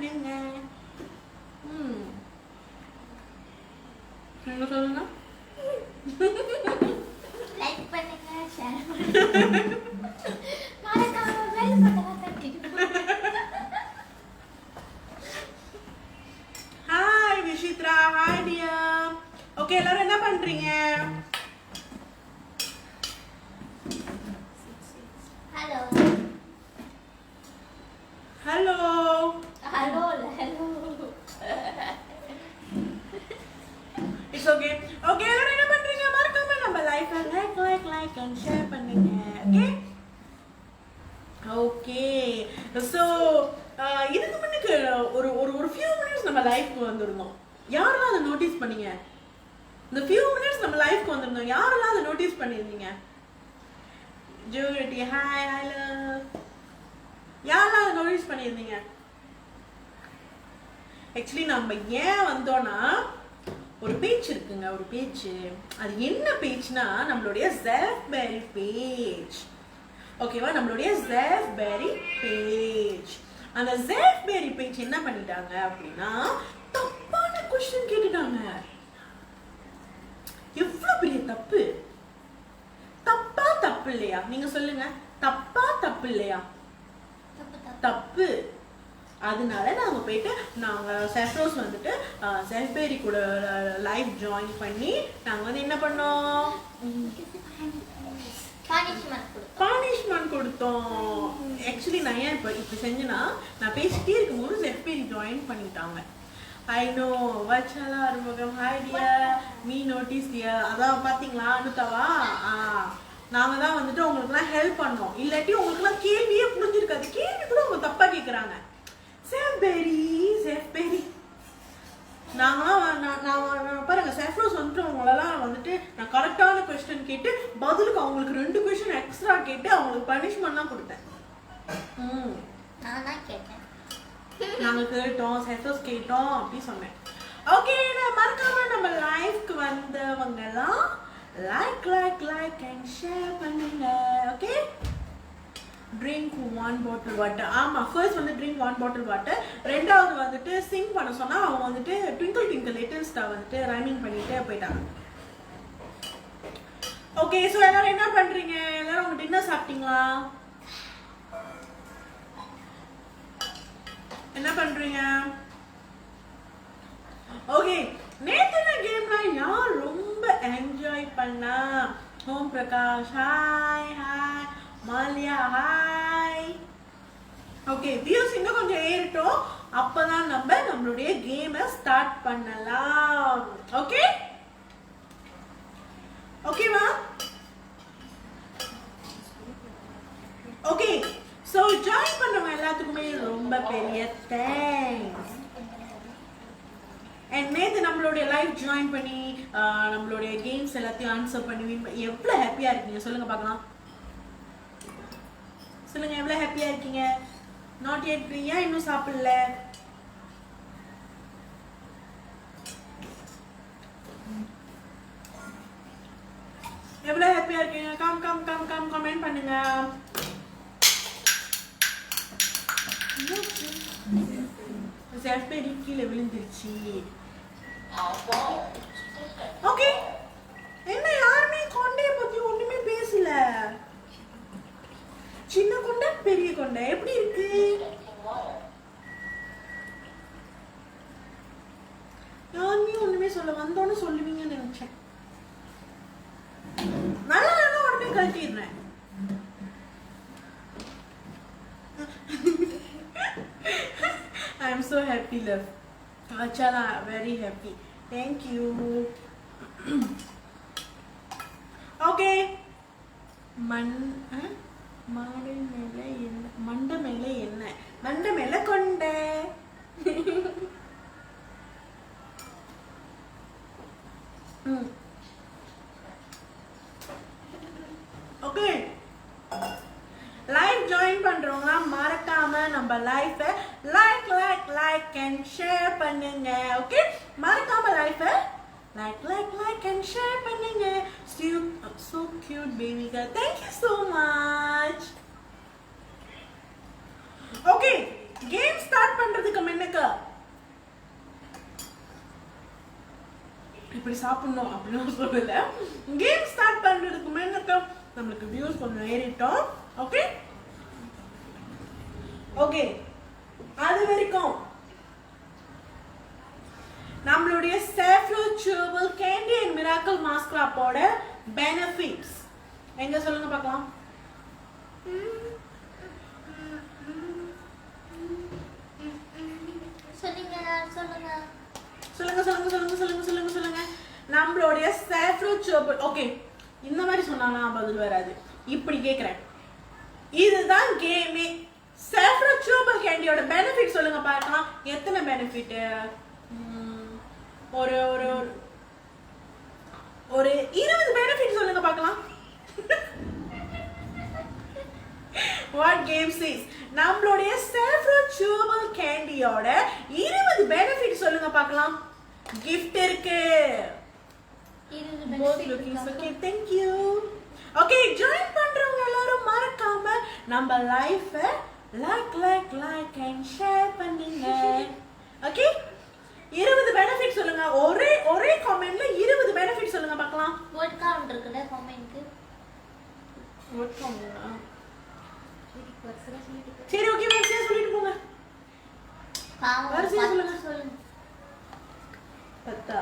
பண்ணுங்க. என்ன சொல்லுங்க? லைக் பண்ணுங்க, ஷேர் பண்ணுங்க. மறக்காம பெல் பட்டனை தட்டிடுங்க. Hi Vishithra, hi dear. Okay, எல்லாரும் என்ன பண்றீங்க? Hello hello hello hello. It's okay. Okay, எல்லாரும் என்ன பண்றீங்க? மறக்காம நம்ம லைஃப் லைக் அண்ட் ஷேர் பண்ணுங்க. Okay okay. ஸோ இதுக்கு முன்னுக்கு ஒரு ஒரு ஒரு ஃபியூ மினிட்ஸ் நம்ம லைஃப்க்கு வந்திருந்தோம். யாரெல்லாம் அதை நோட்டீஸ் பண்ணீங்க? இந்த ஃபியூ மினிட்ஸ் நம்ம லைஃப்க்கு வந்திருந்தோம். யாரெல்லாம் அதை நோட்டீஸ் பண்ணியிருந்தீங்க? ஜூரிட்டி, ஹாய், ஐ லவ். யாரெல்லாம் அதை நோட்டீஸ் பண்ணியிருந்தீங்க? ஆக்சுவலி நம்ம ஏன் வந்தோம்னா ஒரு பேஜ் இருக்குங்க, ஒரு பேஜ். அது என்ன பேஜ்னா நம்மளுடைய செல்ஃபெரி பேஜ். ஓகேவா? நம்மளுடைய செல்ஃபெரி பேஜ். அந்த செல்ஃபெரி பேஜ் என்ன பண்ணிட்டாங்க அப்படின்னா தப்பான क्वेश्चन கேட்டுட்டாங்க. எவ்வளவு பெரிய தப்பு! தப்பா தப்பு இல்லையா? நீங்க சொல்லுங்க, தப்பா தப்பு இல்லையா? தப்பு. அதனால நாங்க போயிட்டு நாங்க செஃப்ரோஸ் வந்துட்டு செல்ஃபெரி கூட லைவ் ஜாயின் பண்ணி நாங்க வந்து என்ன பண்ணோம்? பனிஷ்மெண்ட் கொடுத்தோம். ஆக்சுவலி நான் ஏன் இப்போ இப்படி செஞ்சேன்னா, நான் பேசிட்டே இருக்கும்போது செல்ஃபெரி ஜாயின் பண்ணிட்டாங்க. ஐ நோ வச்சாலா Arumugam, hi dear, me notice dear. அதான் பாத்தீங்களா அனுதாவா? நாங்க தான் வந்துட்டு உங்களுக்குலாம் ஹெல்ப் பண்ணோம். இல்லாட்டி உங்களுக்குலாம் கேள்வியே புரிஞ்சிருக்காது. கேள்வி கூட அவங்க தப்பா கேட்குறாங்க. செஃபெரி நாங்களாம் பாருங்க, செஃப்ரோஸ் வந்துட்டு அவங்களெல்லாம் வந்துட்டு நான் கரெக்டான கொஸ்டின் கேட்டு பதிலுக்கு அவங்களுக்கு 2 கொஸ்டின் எக்ஸ்ட்ரா கேட்டு அவங்களுக்கு பனிஷ்மெண்ட்லாம் கொடுத்தேன். நாங்கள் கேட்டோம், செஃப்ரோஸ் கேட்டோம் அப்படி சொன்னேன். ஓகே, நான் மறக்காம நம்ம லைஃப்க்கு வந்தவங்கலாம் லைக் அண்ட் ஷேர் பண்ணுங்க. Okay, drink 1 bottle water. ஆமாம், ஃபர்ஸ்ட் வந்து ட்ரிங்க் 1 bottle water. ரெண்டாவது வந்துட்டு சிங் பண்ண சொன்னால் அவங்க வந்துட்டு ட்விங்கிள் ட்விங்கிள் லிட்டில் ஸ்டார் வந்துட்டு ரைமிங் பண்ணிட்டு போயிட்டாங்க. ஓகே, ஸோ எல்லாரும் என்ன பண்ணுறீங்க? எல்லாரும் உங்க டின்னர் சாப்பிட்டீங்களா? என்ன பண்ணுறீங்க? ஓகே, நேற்று கேம்லாம் யார் ரொம்ப என்ஜாய் பண்ணா? Om Prakash, hi hi. Maliya, hi. Okay, views இன்னும் கொஞ்சம் ஏறிட்டோம். அப்பதான் நம்மளுடைய கேமை ஸ்டார்ட் பண்ணலாம். ஓகே ஓகேவா? ஓகே, ஸோ ஜாயின் பண்ணவங்க எல்லாத்துக்குமே ரொம்ப பெரிய தேங்க்ஸ். அண்ட் நேற்று நம்மளுடைய லைவ் ஜாயின் பண்ணி நம்மளுடைய கேம்ஸ் எல்லாத்தையும் ஆன்சர் பண்ணி எவ்வளோ ஹாப்பியாக இருக்கீங்க சொல்லுங்க பார்க்கலாம். சொல்லுங்க, எவ்வளவு ஹாப்பியா இருக்கீங்க? நாட் yet, ஏன் இன்னும் சாப்பிடல? எவ்வளவு ஹாப்பியா இருக்கீங்க? கம் கமெண்ட் பண்ணுங்க. செல்ஃபெரி கீழே விழுந்துருச்சு. ஓகே, என்ன யாருமே கொண்டைய பத்தி ஒண்ணுமே பேசல. சின்ன கொண்டை பெரிய கொண்டை எப்படி இருக்கு? யாருமே ஒண்ணுமே சொல்ல, வந்தோன்னு சொல்லுவீங்கன்னு நினைச்சேன். நல்லா உடனே கழட்டிடுறேன். I am so happy, love. Achala, very happy. Thank you. Okay. மண்டை மேல என்ன? மண்டை மேல கொண்ட. ஓகே, லைவ் ஜாயின் பண்றவங்க மறக்காம நம்ம லைஃபை லைக் அண்ட் ஷேர் பண்ணுங்க. ஓகே, மறக்காம லைஃபை லைக் and share பண்ணுங்க. So cute baby girl, thank you so much. Okay, game start பண்றதுக்கு முன்னக்கு இப்படி சாப்பிடணும் அப்படின்னு சொல்லல. கேம் ஸ்டார்ட் பண்றதுக்கு முன்னாடி நம்மளுக்கு வியூஸ் கொஞ்சம் ஏறிட்டோம். ஓகே ஓகே, அது வரைக்கும் நம்மளுடைய Saffron Chewable Candy and Miracle Mask Wrap-ஓட பெனிஃபிட்ஸ் எங்க சொல்லுங்க பார்க்கலாம். சொல்லுங்க. நம்மளுடைய Saffron Chewable, ஓகே இந்த மாதிரி சொன்னானா பதில் வராது, இப்படி கேக்குறேன். இதுதான் கேமே. Saffron Chewable Candy-யோட பெனிஃபிட் சொல்லுங்க பார்க்கலாம். எத்தனை பெனிஃபிட்? ஒரு ஒரு ஒரு 20 பெனிஃபிட் சொல்லுங்க பார்க்கலாம். What game says? நம்மளுடைய Saffron Chewable Candy-யோட 20 பெனிஃபிட் சொல்லுங்க பார்க்கலாம். gift இருக்கு. 20 benefit. Okay, thank you. Okay, join பண்றவங்க எல்லாரும் மறக்காம நம்ம லைஃபை லைக் and share பண்ணுங்க. Okay, 20 பெனிஃபிட் சொல்லுங்க. ஒரே கமெண்ட்ல 20 பெனிஃபிட் சொல்லுங்க பார்க்கலாம். வேர்ட் கவுண்ட் இருக்குல கமெண்ட்க்கு. வேர்ட் கவுண்டா? சரி ஓகே, வரிசையா சொல்லிட்டு போங்க. வரிசையா சொல்லுங்க. 10.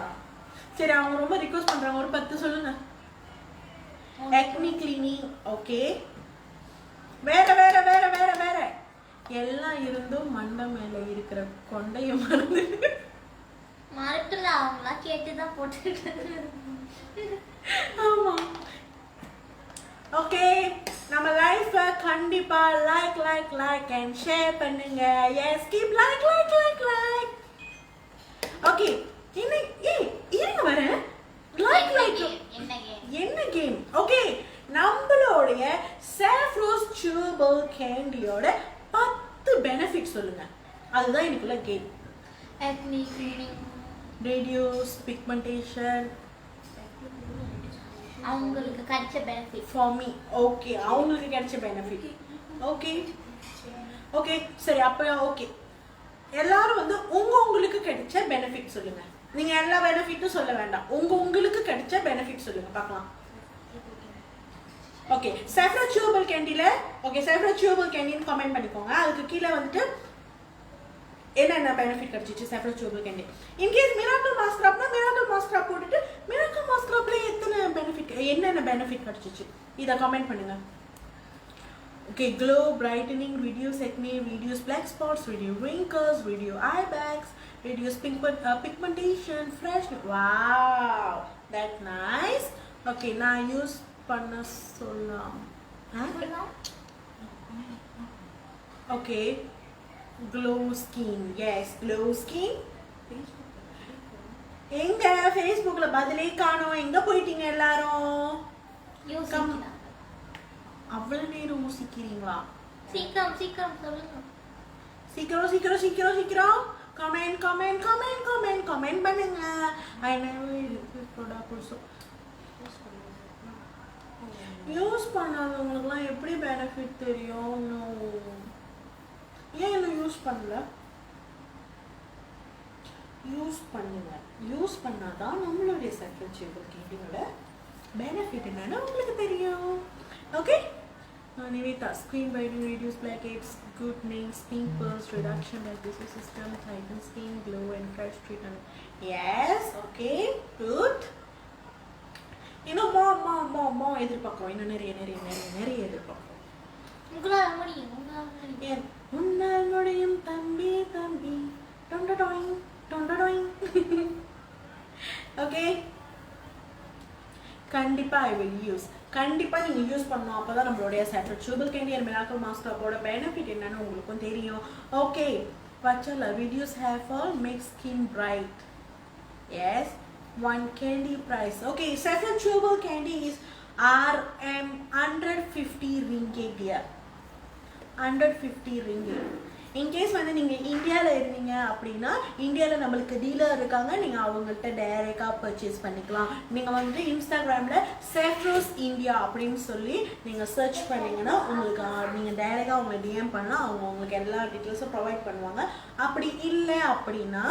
சரி, அவங்க ரொம்ப ரிக்வெஸ்ட் பண்றாங்க, ஒரு 10 சொல்லுங்க. acne cleaning. ஓகே, வேற எல்லாம் இருந்தும் மண்டை மேல இருக்கிற கொண்டைய மறக்கல, அவங்களா கேட்டுதான் போட்டுட்டாங்க. ஆமா. ஓகே, நம்ம லைஃப் கண்டிப்பா லைக் and share பண்ணுங்க. Yes, keep like. ஓகே, இருங்க வர லைக் என்ன கேம்? ஓகே, நம்மளுடைய Saffron Chewable Candy-யோட 10 பெனிஃபிட் சொல்லுங்க. அதுதான் எனக்குள்ள game. acne cleaning, reduce pigmentation. அவங்களுக்கு கிடைச்ச பெனிஃபிட் for me. ஓகே, அவங்களுக்கு கிடைச்ச பெனிஃபிட். ஓகே சரி, அப்ப ஓகே, எல்லாரும் வந்து உங்களுக்கு கிடைச்ச பெனிஃபிட் சொல்லுங்க. நீங்க எல்லா பெனிஃபிட்டும் சொல்ல வேண்டாம், உங்களுக்கு கிடைச்ச பெனிஃபிட் சொல்லுங்க பார்க்கலாம். ஓகே, Saffron Chewable Candy-ல Saffron Chewable Candy-ன்னு கமெண்ட் பண்ணிக்கோங்க. அதுக்கு கீழே வந்துட்டு என்னென்ன பெனிஃபிட் கிடைச்சிச்சு Saffron Chewable Candy. In case Miracle Mask Wrap-னா Miracle Mask Wrap போட்டுட்டு Miracle Mask Wrap-ல என்னென்ன பெனிஃபிட் கிடைச்சிச்சு இத கமெண்ட் பண்ணுங்க. Okay, glow, brightening, reduce acne, reduce black spots, reduce wrinkles, reduce eye bags, reduce pigmentation, fresh. Wow, that's nice. Okay, நான் use பண்ண சொல்லலாம். Okay, glow skin. Yes, glow skin. எங்க Facebookல பதிலே காணோம், எங்க போயிட்டீங்க எல்லாரும்? அவ்வளவு நேரம் யோசிக்கிறீங்களா? சீக்கிரம் சொல்லுங்க. சீக்கிரம் கமெண்ட் பண்ணுங்க. I never use this product also. Use பண்ணாதவங்களுக்குலாம் எப்படி பெனிஃபிட் தெரியும்? ஏன் இன்னும் யூஸ் பண்ணல? யூஸ் பண்ணுங்க. யூஸ் பண்ணாதான் நம்மளுடைய Saffron Chewable Candy-யோட பெனிஃபிட் என்னன்னு உங்களுக்கு தெரியும். Okay, Nivita, screen brightening, reduce blackheads, good nails, pimples, reduction digestive system, tighten skin, glow and fresh treatment. Yes, okay, good. இன்னும் மோ எதிர்பார்க்கும், இன்னும் நிறைய எதிர்பார்க்கும். உங்களால் முடியும். உன்னால் முடியும் தம்பி டொண்டடோயிங். ஓகே, கண்டிப்பா ஐ வில் யூஸ். கண்டிப்பா நீங்க யூஸ் பண்ணணும், அப்பதான் நம்மளுடைய Saffron Chewable Candy and Miracle Mask Wrap-ஓட பெனிஃபிட் என்னன்னு உங்களுக்கும் தெரியும். ஓகே, பச்சல reduce hair fall, make skin bright. Yes, one candy price. Okay, Saffron Chewable Candy is RM 150 ringgit dear. 150 ringgit. In case வந்து நீங்கள் இந்தியாவில் இருந்தீங்க அப்படின்னா இந்தியாவில் நம்மளுக்கு டீலர் இருக்காங்க, நீங்கள் அவங்கள்ட்ட டைரெக்டாக பர்ச்சேஸ் பண்ணிக்கலாம். நீங்கள் வந்து இன்ஸ்டாகிராமில் Saffron India அப்படின்னு சொல்லி நீங்கள் சர்ச் பண்ணிங்கன்னா உங்களுக்கு நீங்கள் டைரெக்டாக அவங்களை டிஎம் பண்ணலாம், அவங்க உங்களுக்கு எல்லா டீட்டெயில்ஸும் ப்ரொவைட் பண்ணுவாங்க. அப்படி இல்லை அப்படின்னா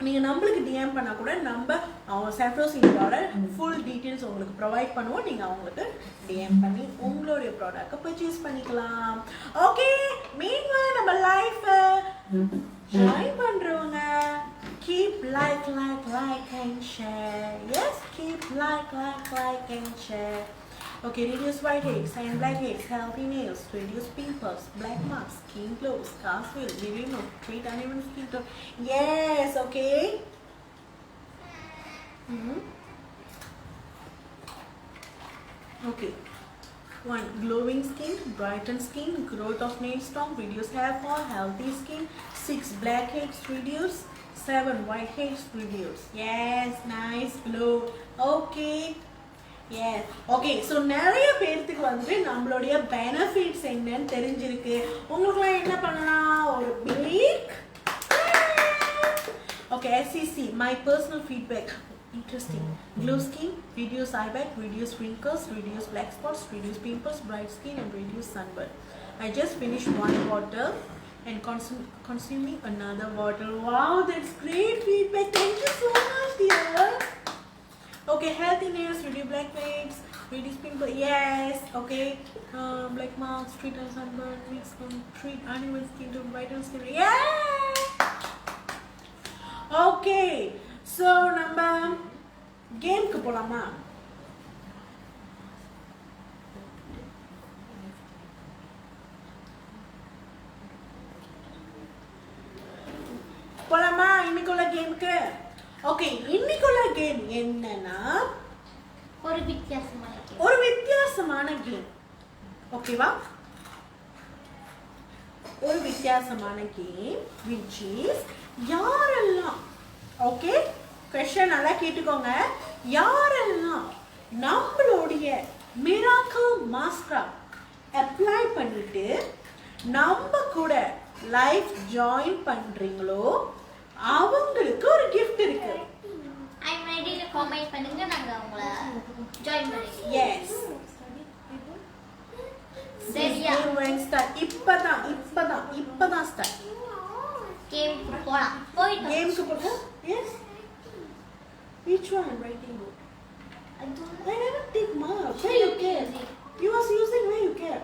நீங்கள் நம்மளுக்கு டிஎம் பண்ணால் கூட நம்ம அவங்க செஃப்ரோசினோட ஃபுல் டீட்டெயில்ஸ் உங்களுக்கு ப்ரொவைட் பண்ணுவோம். நீங்கள் அவங்களுக்கு டிஎம் பண்ணி உங்களுடைய ப்ராடக்ட்டை பர்ச்சேஸ் பண்ணிக்கலாம். ஓகே, மீன்வைல் நம்ம லைஃப்பை ஜாயின் பண்ணுறவங்க keep like and share. Yes, keep like and share. Okay, reduce whiteheads and blackheads, healthy nails, reduce pimples, black marks, skin glow, scars will be removed, treat uneven skin tone. Yes, okay. Okay. 1. Glowing skin, brighten skin, growth of nail strong, reduce hair fall, healthy skin. 6. Blackheads reduce. 7. Whiteheads reduce. Yes, nice glow. Okay. Yes. Okay, so நிறைய பேருக்கு வந்து நம்மளுடைய benefits என்னன்னு தெரிஞ்சிருக்கு. உங்களுக்குலாம் என்ன பண்ணலாம்? ஒரு big okay, SCC, my personal feedback. Interesting. Glow skin, reduce eye bag, reduce wrinkles, reduce black spots, reduce pimples, bright skin and reduce sunburn. I just finished one bottle and consuming another bottle. Wow, that's great feedback. Thank you so much, dear. Okay, healthy nails, reduce blackheads, reduce pimples. Yes, okay. Black marks, treat and sunburn, treat uneven skin to brighten skin. Yeah. Okay, so நம்ம கேம்க்கு போலாமா? போலாமா இன்னைக்குள்ள கேம்க்கு? Okay, இன்னைக்குள்ள game என்னன்னா ஒரு வித்தியாசமான game. ஓகேவா? ஒரு வித்தியாசமான கேம் which is யாரெல்லாம் ஓகே क्वेश्चन நல்லா கேட்டுக்கோங்க. யாரெல்லாம் நம்மளுடைய மிராக்கிள் மாஸ்டர் அப்ளை பண்ணிட்டு நம்ம கூட லைஃப் ஜாயின் பண்றீங்களோ அவங்களுக்கு ஒரு gift இருக்கு. ஐ அம் ரெடி டு கமெண்ட் பண்ணுங்க, நாங்க உங்களை ஜாயின் பண்ணிக்கிறோம். எஸ், சரியா? இப்பதான் ஸ்டார்ட். கேம்க்கு போலாம். போயிட்டு கேம்க்கு போறோம். S. Which one? Writing book. I never take mark. Where you care? You was using where you care.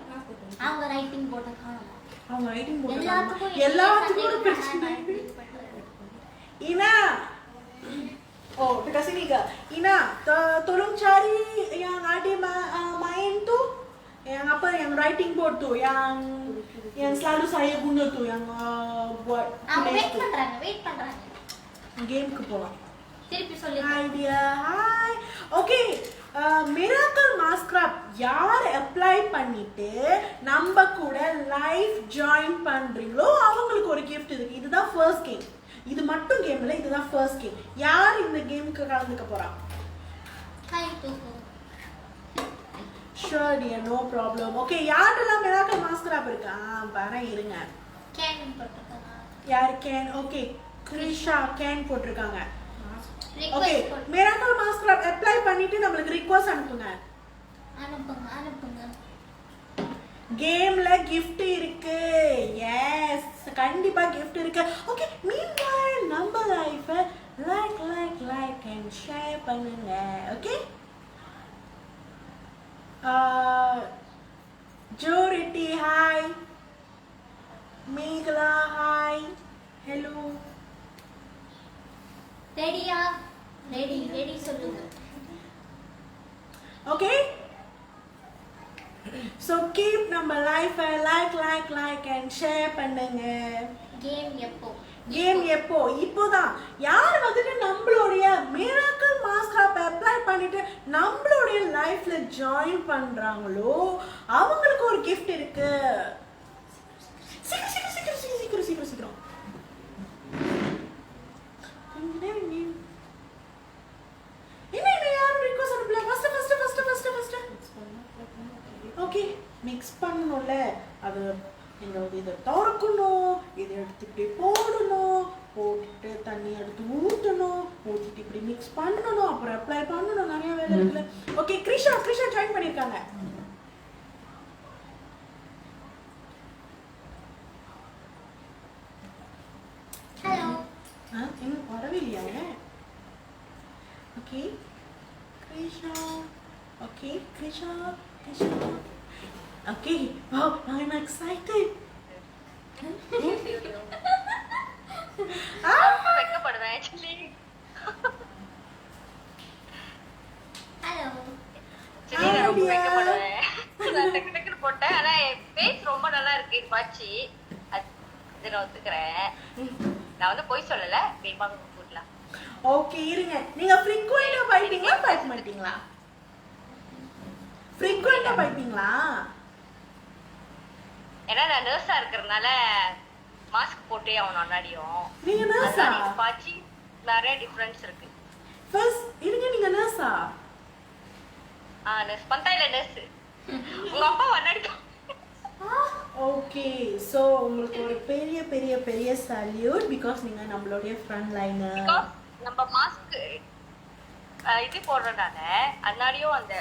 அவங்க ரைட்டிங் போர்ட காணோம். அவங்க ரைட்டிங் போர்ட் எல்லாத்துக்கும் பிரச்சனை. Ina. Oh, kasi ni ka. Ina, tolong cari yang ada main tu. Yang apa, yang writing board tu, yang selalu saya guna tu, yang buat wait பண்றாங்க. கேம்க்கு போலாம். திருப்பி சொல்லுங்க. Hi dear, hi. Okay, miracle mask wrap யார் apply பண்ணிட்டு நம்ம கூட life join பண்றீங்களோ அவங்களுக்கு ஒரு gift இருக்கு. இதுதான் ஃபர்ஸ்ட் கேம். இது மட்டும் கேம் இல்ல, இதுதான் ஃபர்ஸ்ட் கேம். யார் இந்த கேமுக்கு கலந்துக்க போறா? ஹாய் தூக்கு. Sure dear, no problem. Okay, யாரெல்லாம் மிராக்கிள் மாஸ்க்ராப் இருக்கா? வரேன் இருங்க. கேன் போட்டுருக்காங்க. யார் கேன்? ஓகே, கிரிஷா கேன் போட்டிருக்காங்க. Okay, request miracle mask wrap apply பண்ணிட்டு நம்மளுக்கு ரிக்வெஸ்ட் அனுப்புங்க. அனுப்புங்க. கேம்ல gift இருக்கு. எஸ், கண்டிப்பா gift இருக்கு. ஓகே, மீன்வைல் நம்ம லைஃபை லைக் and ஷேர் பண்ணுங்க. ஓகே, ஜோரிட்டி ஹாய், மேகலா ஹாய், ஹலோ. ரெடியா? ரெடி சொல்லுங்க. ஓகே, so keep நம்ம லைஃபை லைக் and ஷேர் பண்ணுங்க. கேம் எப்போ? இப்போதான். யார் வந்துட்டு நம்மளுடைய மிராக்கிள் மாஸ்க்ராப் அப்ளை பண்ணிட்டு நம்மளுடைய லைஃப்ல ஜாயின் பண்றாங்களோ அவங்களுக்கு ஒரு gift இருக்கு. சீக்கிரம். என்ன யாரும் ரிக்வெஸ்ட் அனுப்பல? ஃபர்ஸ்ட் ஓகே, மிக்ஸ் பண்ணணும்ல, அது என்னோட இதை திறக்கணும், இதை எடுத்து இப்படி போடணும், போட்டுட்டு தண்ணி எடுத்து ஊற்றணும், ஊற்றிட்டு இப்படி மிக்ஸ் பண்ணணும், அப்புறம் அப்ளை பண்ணணும், நிறைய வேலை இருக்குல்ல. ஓகே, கிரிஷா ஜாயின் பண்ணியிருக்காங்க. ஹலோ. இன்னும் வரவே இல்லையாங்க? Okay Krishna. Okay Krishna Krishna. Okay wow I'm excited. வெக்கப்படுவேன் ஆக்சுவலி. ஹலோ நான் ரொம்ப வெக்கப்படுவேன். நான் டக்கு டக்குன்னு போட்டேன். ஆனா என் ஃபேஸ் ரொம்ப நல்லா இருக்கு பாச்சி. அது நான் ஒத்துக்கிறேன். நான் வந்து போய் சொல்லல. வேப்பாங்க போடலாம். ஓகே இருங்க. நீங்க ஃப்ரீக்வென்ட்டா பைப்பீங்களா பைப் மாட்டீங்களா? ஃப்ரீக்வென்ட்டா பைப்பீங்களா? ஏன்னா நான் நர்ஸா இருக்கறனால மாஸ்க் போட்டே ஆகணும் முன்னாடியும். நீங்க நர்ஸா? பாச்சி நிறைய டிஃபரன்ஸ் இருக்கு. ஃபர்ஸ்ட் இருங்க, நீங்க நர்ஸா? Nurse பந்தாயில nurse. உங்க அப்பா வண்ணடிக்கும். ஓகே சோ உங்களுக்கு ஒரு பெரிய பெரிய பெரிய சல்யூட் பிகாஸ் நீங்க நம்மளுடைய ஃப்ரண்ட் லைனர். நம்ம மாஸ்க் இது போடுறதுனால அன்னாடியும் அந்த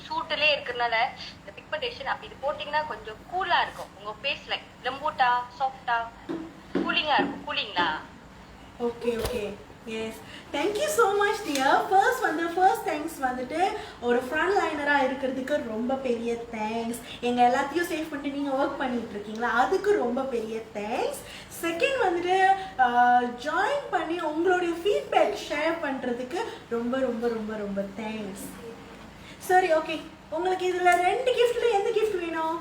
ஷூட்லயே இருக்கறனால இந்த பிக்மெண்டேஷன் அப்படி இது போட்டீங்கன்னா கொஞ்சம் கூலா இருக்கும். உங்க ஃபேஸ் லைக் லம்பூட்டா சாஃப்ட்டா கூலிங்கா இருக்கும். கூலிங்களா? Okay okay yes thank you so much dear. First thanks வந்துட்டு ஒரு ஃப்ரண்ட் லைனராக இருக்கிறதுக்கு ரொம்ப பெரிய தேங்க்ஸ். எங்கள் எல்லாத்தையும் சேவ் பண்ணிட்டு நீங்கள் ஒர்க் பண்ணிட்டு இருக்கீங்களா, அதுக்கு ரொம்ப பெரிய தேங்க்ஸ். செகண்ட் வந்துட்டு ஜாயின் பண்ணி உங்களுடைய ஃபீட்பேக் ஷேர் பண்ணுறதுக்கு ரொம்ப ரொம்ப ரொம்ப ரொம்ப தேங்க்ஸ். சரி ஓகே, உங்களுக்கு இதில் 2 கிஃப்ட்டில் எந்த கிஃப்ட் வேணும்?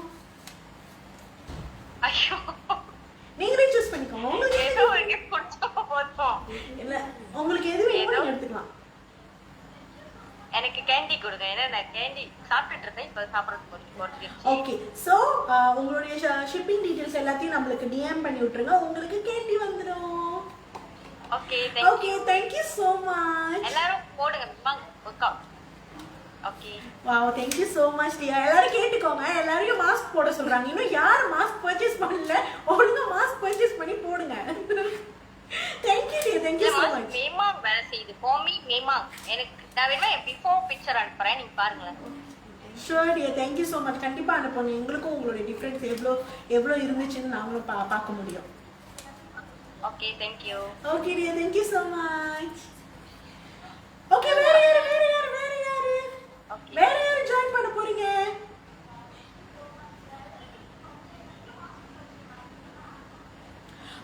ஐயோ நீங்களே சூஸ் பண்ணிக்கோங்க. உங்களுக்கு ஏதோ ஒரு கிஃப்ட் கொடுத்தா போதும். இல்ல உங்களுக்கு எது வேணுமோ நீங்க எடுத்துக்கலாம். எனக்கு கேண்டி கொடுங்க. ஏன்னா நான் கேண்டி சாப்பிட்டுட்டு இருக்கேன். இப்போ சாப்பிட்றதுக்கு ஒரு ஓகே சோ உங்களுடைய ஷிப்பிங் டீடைல்ஸ் எல்லாத்தையும் நம்மளுக்கு டிஎம் பண்ணி விட்டுருங்க. உங்களுக்கு கேண்டி வந்துடும். Okay thank you so much. எல்லாரும் போடுங்க. வாங்க work out. Okay wow thank you so much dear. எல்லாரும் கேட்டுக்கோங்க. எல்லாரையும் மாஸ்க் போட சொல்றாங்க. இன்னும் யாரும் மாஸ்க் பர்ச்சேஸ் பண்ணல, ஒழுங்கா மாஸ்க் பர்ச்சேஸ் பண்ணி போடுங்க. thank you dear, thank you so much. மேமா வேலை செய்யுது. கோமி மேமா எனக்கு நான் வேணுமா என் பிஃபோர் பிக்சர் அனுப்புறேன், நீங்க பாருங்க. Sure dear, thank you so much. கண்டிப்பா அனுப்புங்க. எங்களுக்கும் உங்களுடைய டிஃபரன்ஸ் எவ்வளோ இருந்துச்சுன்னு நாங்களும் பார்க்க முடியும். Okay thank you. Okay dear, thank you so much. Okay வேற யாரு ஓகே வேற யாரு ஜாயின் பண்ண போறீங்க?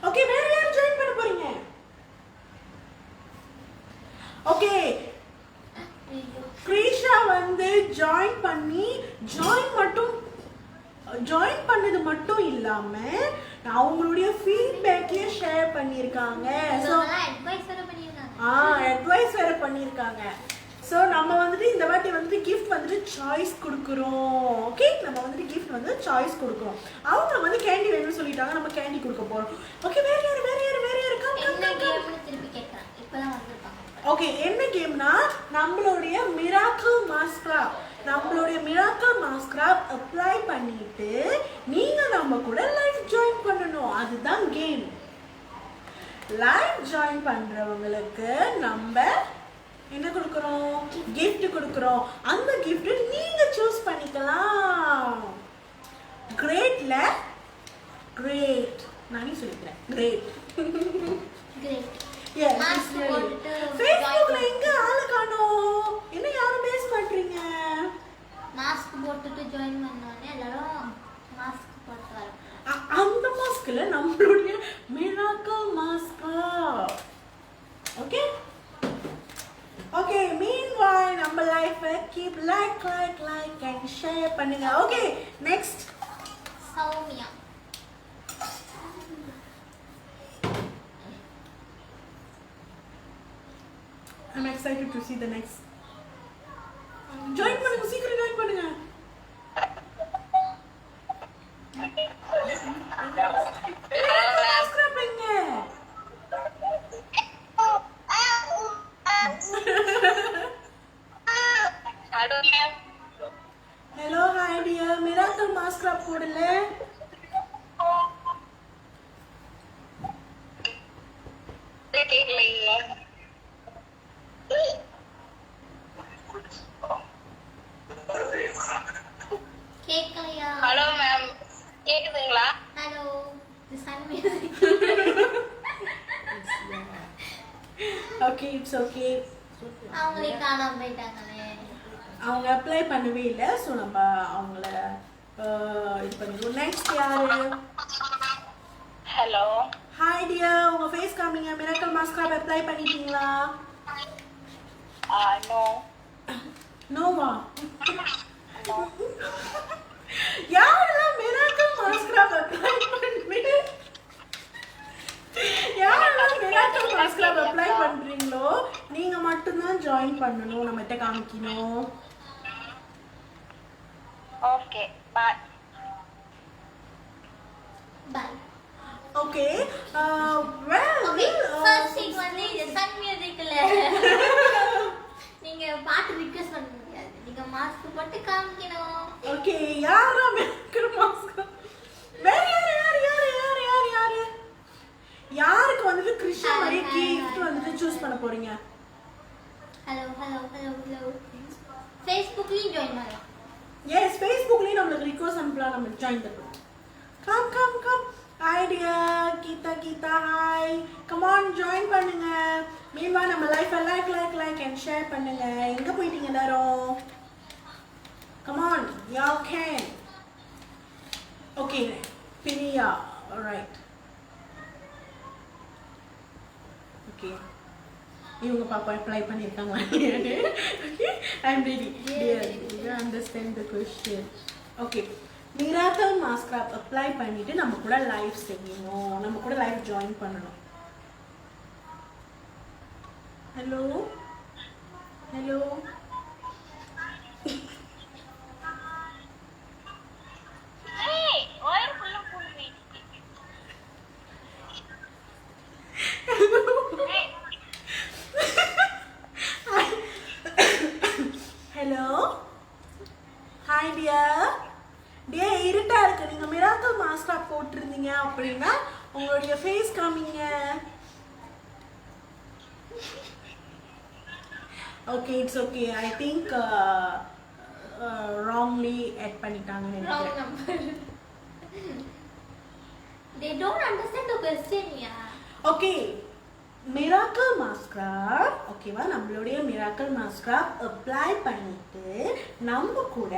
ஓகே வேற யாரு ஜாயின் பண்ண போறீங்க? ஓகே கிருஷா வந்து ஜாயின் பண்ணது மட்டும் இல்லாம அவங்களுடைய ஃபீட்பேக்கையும் ஷேர் பண்ணிருக்காங்க. சோ அட்வைஸ் வேற பண்ணிருக்காங்க. ஸோ நம்ம வந்துட்டு இந்த வாட்டி வந்துட்டு கிஃப்ட் வந்துட்டு சாய்ஸ் கொடுக்குறோம். ஓகே நம்ம வந்துட்டு கிஃப்ட் வந்து சாய்ஸ் கொடுக்குறோம். அவங்க வந்து கேண்டி வேணும்னு சொல்லிட்டாங்க, நம்ம கேண்டி கொடுக்க போறோம். ஓகே வேற யாரு ஓகே என்ன கேம்னா நம்மளுடைய மிராக்கிள் மாஸ்க்ராப் அப்ளை பண்ணிட்டு நீங்க நம்ம கூட லைவ் ஜாயின் பண்ணணும். அதுதான் கேம். லைவ் ஜாயின் பண்றவங்களுக்கு நம்ம என்ன கொடுக்குறோம்? கிஃப்ட் கொடுக்குறோம். அந்த கிஃப்ட் நீங்க சூஸ் பண்ணிக்கலாம். கிரேட்ல கிரேட் நானே சொல்லிக்கிறேன். கிரேட் ஃபேஸ்புக்ல எங்க ஆளு காணோம்? என்ன யாரும் பேச மாட்டீங்க? மாஸ்க் போட்டுட்டு ஜாயின் பண்ணோனே எல்லாரும் மாஸ்க் போட்டு வரோம். அந்த மாஸ்க்ல நம்மளுடைய மிராக்கிள் மாஸ்கா. ஓகே ஓகே மீன்வாய் நம்ம லைஃபை கீப் லைக் அண்ட் ஷேர் பண்ணுங்க. Okay next Soumya. I'm excited to see the next. Join பண்ணுங்க, சீக்கிரம் join பண்ணுங்க. Subscribe பண்ணுங்க. Hello hi dear, Miracle Mask போடல. கேக்கலையா? ஹலோ மேம் கேக்குதுங்களா? Hello the Sun Music. Okay it's okay. அவங்களே காணாம போயிட்டாங்களே. அவங்க அப்ளை பண்ணவே இல்லை. ஸோ நம்ம அவங்கள இது பண்ணிடுவோம். நெக்ஸ்ட் யாரு? ஹலோ. ஹாய் டியர், உங்க ஃபேஸ் காமிங்க. மிராக்கிள் மாஸ்க் அப்ளை பண்ணிட்டீங்களா? நோ. நோவா? யாரெல்லாம் மிராக்கிள் மாஸ்க் அப்ளை பண்ணுவீங்க? யாரெல்லாம் மிராக்கிள் மாஸ்க் அப்ளை பண்றீங்களோ நீங்க மட்டும் தான் ஜாயின் பண்ணனும். நம்மட்ட காமிக்கணும். Okay bye. Bye. Okay well okay first thing வந்து இது சன் மியூசிக்ல நீங்க பாட்டு ரிக்வெஸ்ட் பண்ண முடியாது. நீங்க மாஸ்க் போட்டு காமிக்கணும். ஓகே யாரெல்லாம் மிராக்கிள் மாஸ்க் வேற யாரு யாருக்கு வந்து கிருஷ்ணா மாதிரி gift வந்து சூஸ் பண்ண போறீங்க? ஹலோ ஃபேஸ்புக்லயும் ஜாயின் பண்ணலாம். எஸ் ஃபேஸ்புக்லயும் நம்மளுக்கு ரிக்வெஸ்ட் அனுப்பலாம். நம்ம ஜாயின் பண்ணுவோம். Come idea Geetha hi come on join பண்ணுங்க. மீன்வா நம்ம லைஃப் லைக் அண்ட் ஷேர் பண்ணுங்க. எங்க போயிட்டீங்க எல்லாரும்? Come on you can. Okay Priya alright. Okay இவங்க பாப்பா அப்ளை பண்ணிருக்காங்க. I am ready dear. You understand the question. Okay miracle mask apply பண்ணிட்டு நம்ம கூட லைவ் செய்யணும். நம்ம கூட லைவ் ஜாயின் பண்ணணும். ஹலோ Hey, oil full of food me. Hey. Hello hi dear. இருட்டா இருக்கு. நீங்க மிராக்கிள் மாஸ்க் போட்டிருந்தீங்க அப்படின்னா உங்களுடைய ஃபேஸ் காமிங்க. Okay it's okay. I think wrongly add பண்ணிட்டாங்கன்னு Wrong நினைக்கிறேன். number. They don't understand the question, yeah. Okay miracle mask ஓகேவா? நம்மளுடைய மிராக்கிள் மாஸ்க் அப்ளை பண்ணிட்டு நம்ம கூட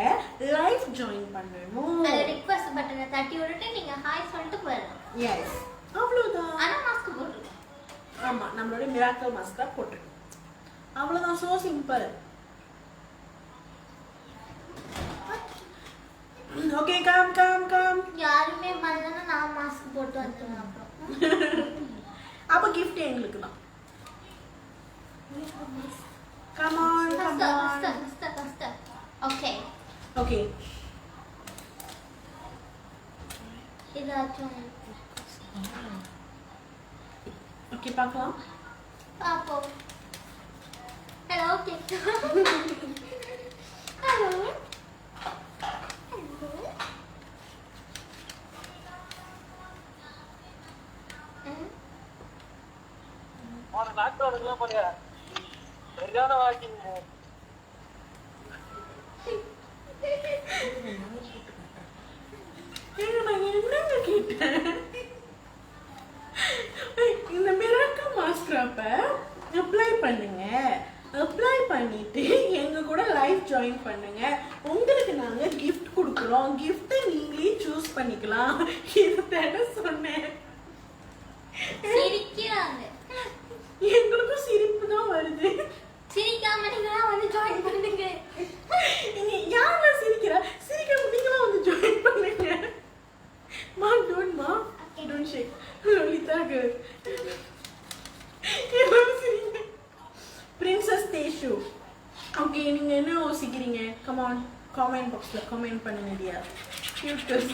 லைவ் ஜாயின் பண்ணணும். அந்த ரிக்வெஸ்ட் பட்டனை தட்டி விட்டுட்டு நீங்க ஹாய் சொல்லிட்டு போயிடலாம். எஸ் அவ்வளவுதான். ஆனா மாஸ்க் போட்டுருங்க. ஆமா நம்மளுடைய மிராக்கிள் மாஸ்க் போட்டுருக்கோம். அவ்வளவுதான். So simple. ஓகே கம் யாருமே பண்ணலன்னா நான் மாஸ்க் போட்டு வந்துடுவேன். அப்புறம் அப்ப gift எங்களுக்கு தான். Come on faster. Okay. Okay இதாச்சும் ஓகே பார்க்கலாம். பாப்போம். ஹலோ ஹலோ और लॉकडाउन लगना पड़ेगा சரியான வாக்கிங் நான் என்னங்க கேட்டேன்? இந்த மிராக்கிள் மாஸ்க் அப்ளை பண்ணுங்க. அப்ளை பண்ணிட்டு எங்க கூட லைவ் ஜாயின் பண்ணுங்க. உங்களுக்கு நாங்க gift கொடுக்குறோம். gift நீங்களே சூஸ் பண்ணிக்கலாம். இது தானே சொன்னேன். சிரிக்கிறாங்க. எங்களுக்கும் சிரிப்பு தான் வருது. சிரிக்காம நீங்களா வந்து ஜாயின் பண்ணுங்க. இனி யாரெல்லாம் சிரிக்கிறா? சிரிக்காம நீங்களும் வந்து ஜாயின் பண்ணுங்க. Don't shake. லலிதா girl. எல்லாரும் சிரிங்க. பிரின்சஸ் தேஷு. ஓகே நீங்க என்ன யோசிக்கிறீங்க? கம் ஆன் கமெண்ட் பாக்ஸ்ல கமெண்ட் பண்ணுங்க dear. Cutest.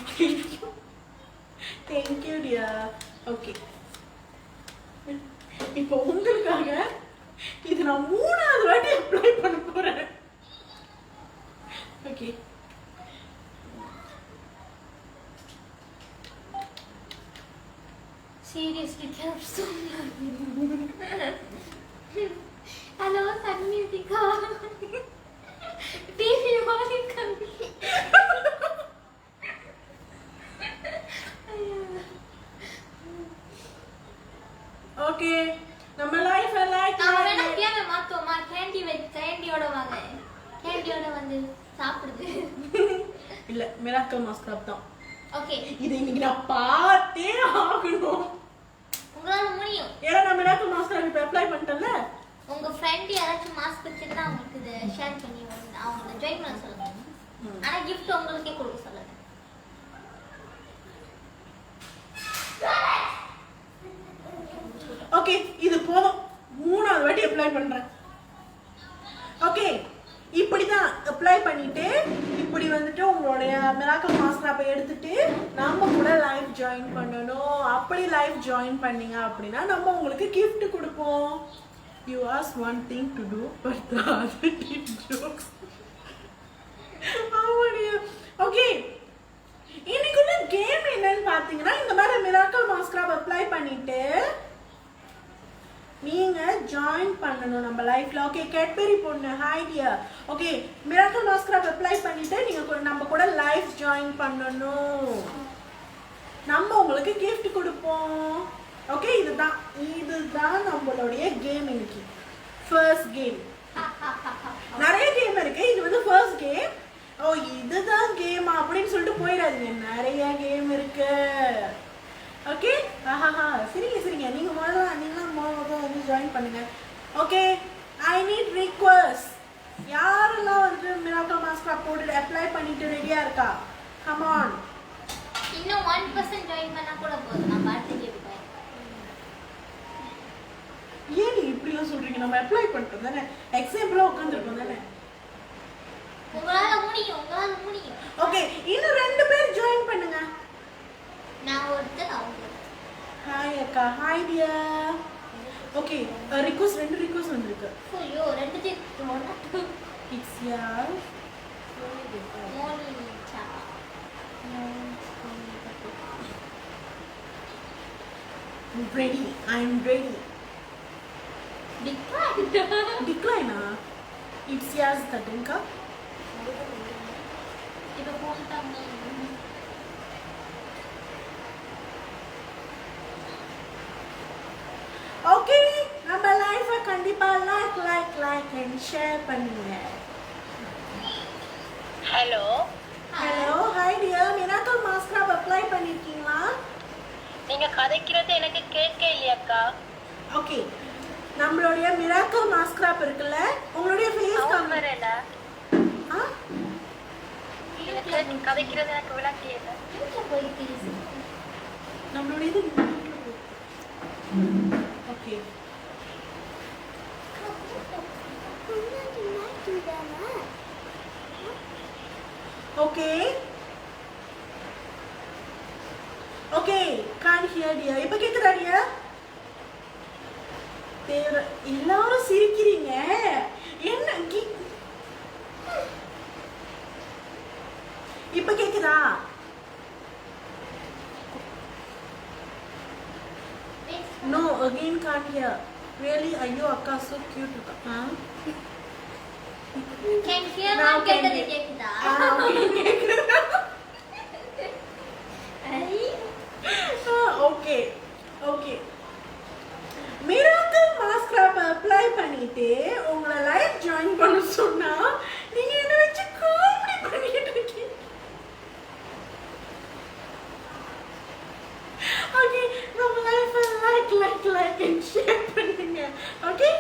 Thank you dear. Okay இப்போ உங்களுக்காக இது நான் 3வது வாட்டி அப்ளை பண்ண போறேன். Okay Seriously, that's so Hello, Sun Music. TV volume கம்மி. ஓகே நம்ம லைஃப் லைக் நாம வேணா கேம் மாத்துவோமா? கேண்டியோட வாங்க. கேண்டியோட வந்து சாப்பிடுது. இல்ல மிராக்கிள் மாஸ்க்ராப் தான். ஓகே. இது இன்னைக்கு நான் பார்த்தே ஆகணும். உங்களால முடியும். ஏன்னா நான் மிராக்கிள் மாஸ்க்ராப் இப்ப அப்ளை பண்ணிட்டேன்ல. உங்க ஃப்ரெண்ட் யாராச்சும் மாஸ்க் வச்சிருந்தா அவங்களுக்கு இதை ஷேர் பண்ணி அவங்கள ஜாயின் பண்ண சொல்லுங்க. ஆனா கிஃப்ட் உங்களுக்கே கொடுக்க சொல்லுங்க. ஓகே இது போதும். 3வது வாட்டி அப்ளை பண்றேன். ஓகே இப்படிதான் அப்ளை பண்ணிட்டு இப்படி வந்துட்டு உங்களுடைய மிராக்கிள் மாஸ்க்ராப்பை எடுத்துட்டு நம்ம கூட லைவ் ஜாயின் பண்ணணும். அப்படி லைவ் ஜாயின் பண்ணீங்க அப்படின்னா நம்ம உங்களுக்கு gift கொடுப்போம். You ask one thing to do but the other did jokes. Okay இன்னைக்குள்ள கேம் என்னன்னு பாத்தீங்கன்னா இந்த மாதிரி மிராக்கிள் மாஸ்க்ராப் அப்ளை பண்ணிட்டு நீங்க ஜாயின் பண்ணணும் நம்ம லைஃப்ல. ஓகே கேட்பெரி பொண்ணு hi dear. Okay miracle mask wrap apply பண்ணிட்டு நீங்க நம்ம கூட லைஃப் ஜாயின் பண்ணணும். நம்ம உங்களுக்கு gift கொடுப்போம். ஓகே இதுதான் நம்மளுடைய கேம் இன்னைக்கு. First game. நிறைய கேம் இருக்கு. இது வந்து ஃபர்ஸ்ட் கேம். ஓ இதுதான் கேம் அப்படின்னு சொல்லிட்டு போயிடாதீங்க. நிறைய கேம் இருக்கு. ஓகே சரிங்க நீங்க முதல்ல வந்து ஜாயின் பண்ணுங்க. Okay I need request. யாரெல்லாம் வந்து மிராக்கிள் மாஸ்க்ராப் போட்டு அப்ளை பண்ணிட்டு ரெடியா இருக்கா? Come on. இன்னும் 1% ஜாயின் பண்ணா கூட போதும். நான் பார்த்து கேட்பேன். ஏன் நீ இப்படிலாம் சொல்றீங்க? நம்ம அப்ளை பண்ணிட்டோம் தானே. எக்ஸாம்பிளா உட்கார்ந்துருக்கோம் தானே. உங்களால முடியும். ஓகே இன்னும் 2 பேர் ஜாயின் பண்ணுங்க. நான் ஒருத்தர் அவங்க. ஹாய் அக்கா hi dear. Okay request 2 request வந்திருக்கு. ஐயோ 2 பேர் ஒண்ணா. இட்ஸ் யார் மோனிச்சா. ready. I'm ready. Decline. It's yours, Tatinka. இப்போ போட்டாங்க. ஓகே நம்ம லைஃபை கண்டிப்பா லைக் and share பண்ணுங்க. Hello hello hi dear. Miracle mask wrap apply பண்ணிருக்கீங்களா? நீங்க கதைக்கிறது எனக்கு கேட்க இல்லையாக்கா? ஓகே நம்மளுடைய மிராக்கிள் மாஸ்க்ராப் இருக்குல்ல உங்களுடைய ஃபேஸ் வரல. நீங்க கதைக்கிறது எனக்கு விளக்கல. போய் பேசு. நம்மளுடைய இது okay okay okay can't hear dear. இப்ப கேக்குதா dear? எல்லாரும் சிரிக்கிறீங்க என்ன? இப்ப கேக்குதா? No, again can't hear. Really? Ayyo, akka so cute. Can hear Now one can கேட்டது hear. கேக்குதா? Okay, okay. Miracle mask wrap apply பண்ணிட்டு உங்களை லைவ் ஜாயின் பண்ண சொன்னா நீங்க என்ன வச்சு காமெடி பண்ணிட்டு இருக்கீங்க. ஓகே நம்ம லைஃபை லைக் and share பண்ணுங்க. Okay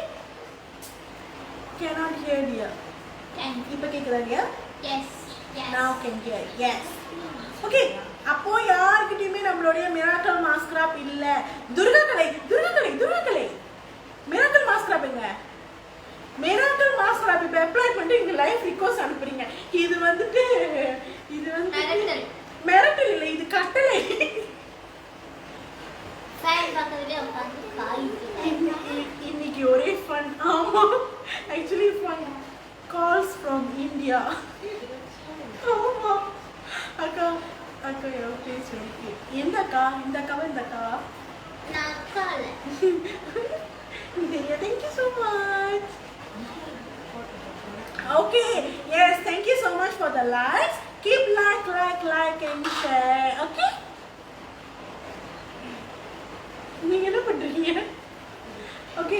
cannot hear dear. Can. இப்ப கேக்குதா dear? Yes. Now can hear. Yes. Okay அப்போ யார்கிட்டயுமே நம்மளுடைய மிராக்கிள் மாஸ்க்ராப் இல்ல. துர்கா கலை மிராக்கிள் மாஸ்க்ராப் எங்க? மிராக்கிள் மாஸ்க்ராப் இப்ப அப்ளை பண்ணிட்டு இங்க லைவ் ரிக்வெஸ்ட் அனுப்புறீங்க. இது வந்து மிராக்கிள் இல்ல, இது கட்டளை. ஃபேன் பக்கத்துலயே உட்கார்ந்து காயிட்டு. இன்னைக்கு ஒரே ஃபன். ஆமா actually fun calls from India. ஆமா அக்கா ஓகே சரி. இந்த அக்கா நான் கால. Thank you so much. Okay, yes, thank you so much for the likes. Keep like and share. Okay? நீங்க என்ன பண்றீங்க? Okay.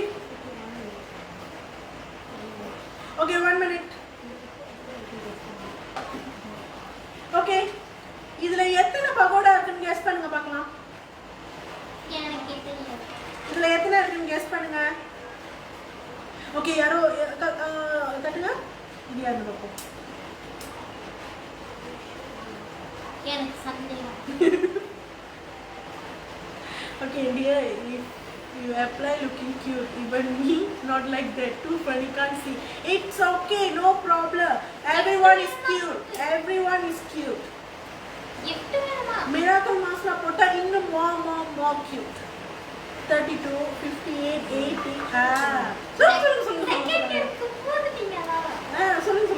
ஓகே யாரோ தட்டுங்க. இது யாருன்னு பார்ப்போம். எனக்கு சந்தேகம். Okay, dear, if you apply looking cute, even me, not like that, too funny, can't see. It's okay, no problem. Everyone is cute. Everyone is cute. gift வேணுமா? Miracle Mask போட்டா இன்னும் more cute. 32, 58, 80. சொல்லுங்க. Second எடுத்து போடுவீங்களா? சொல்லுங்க.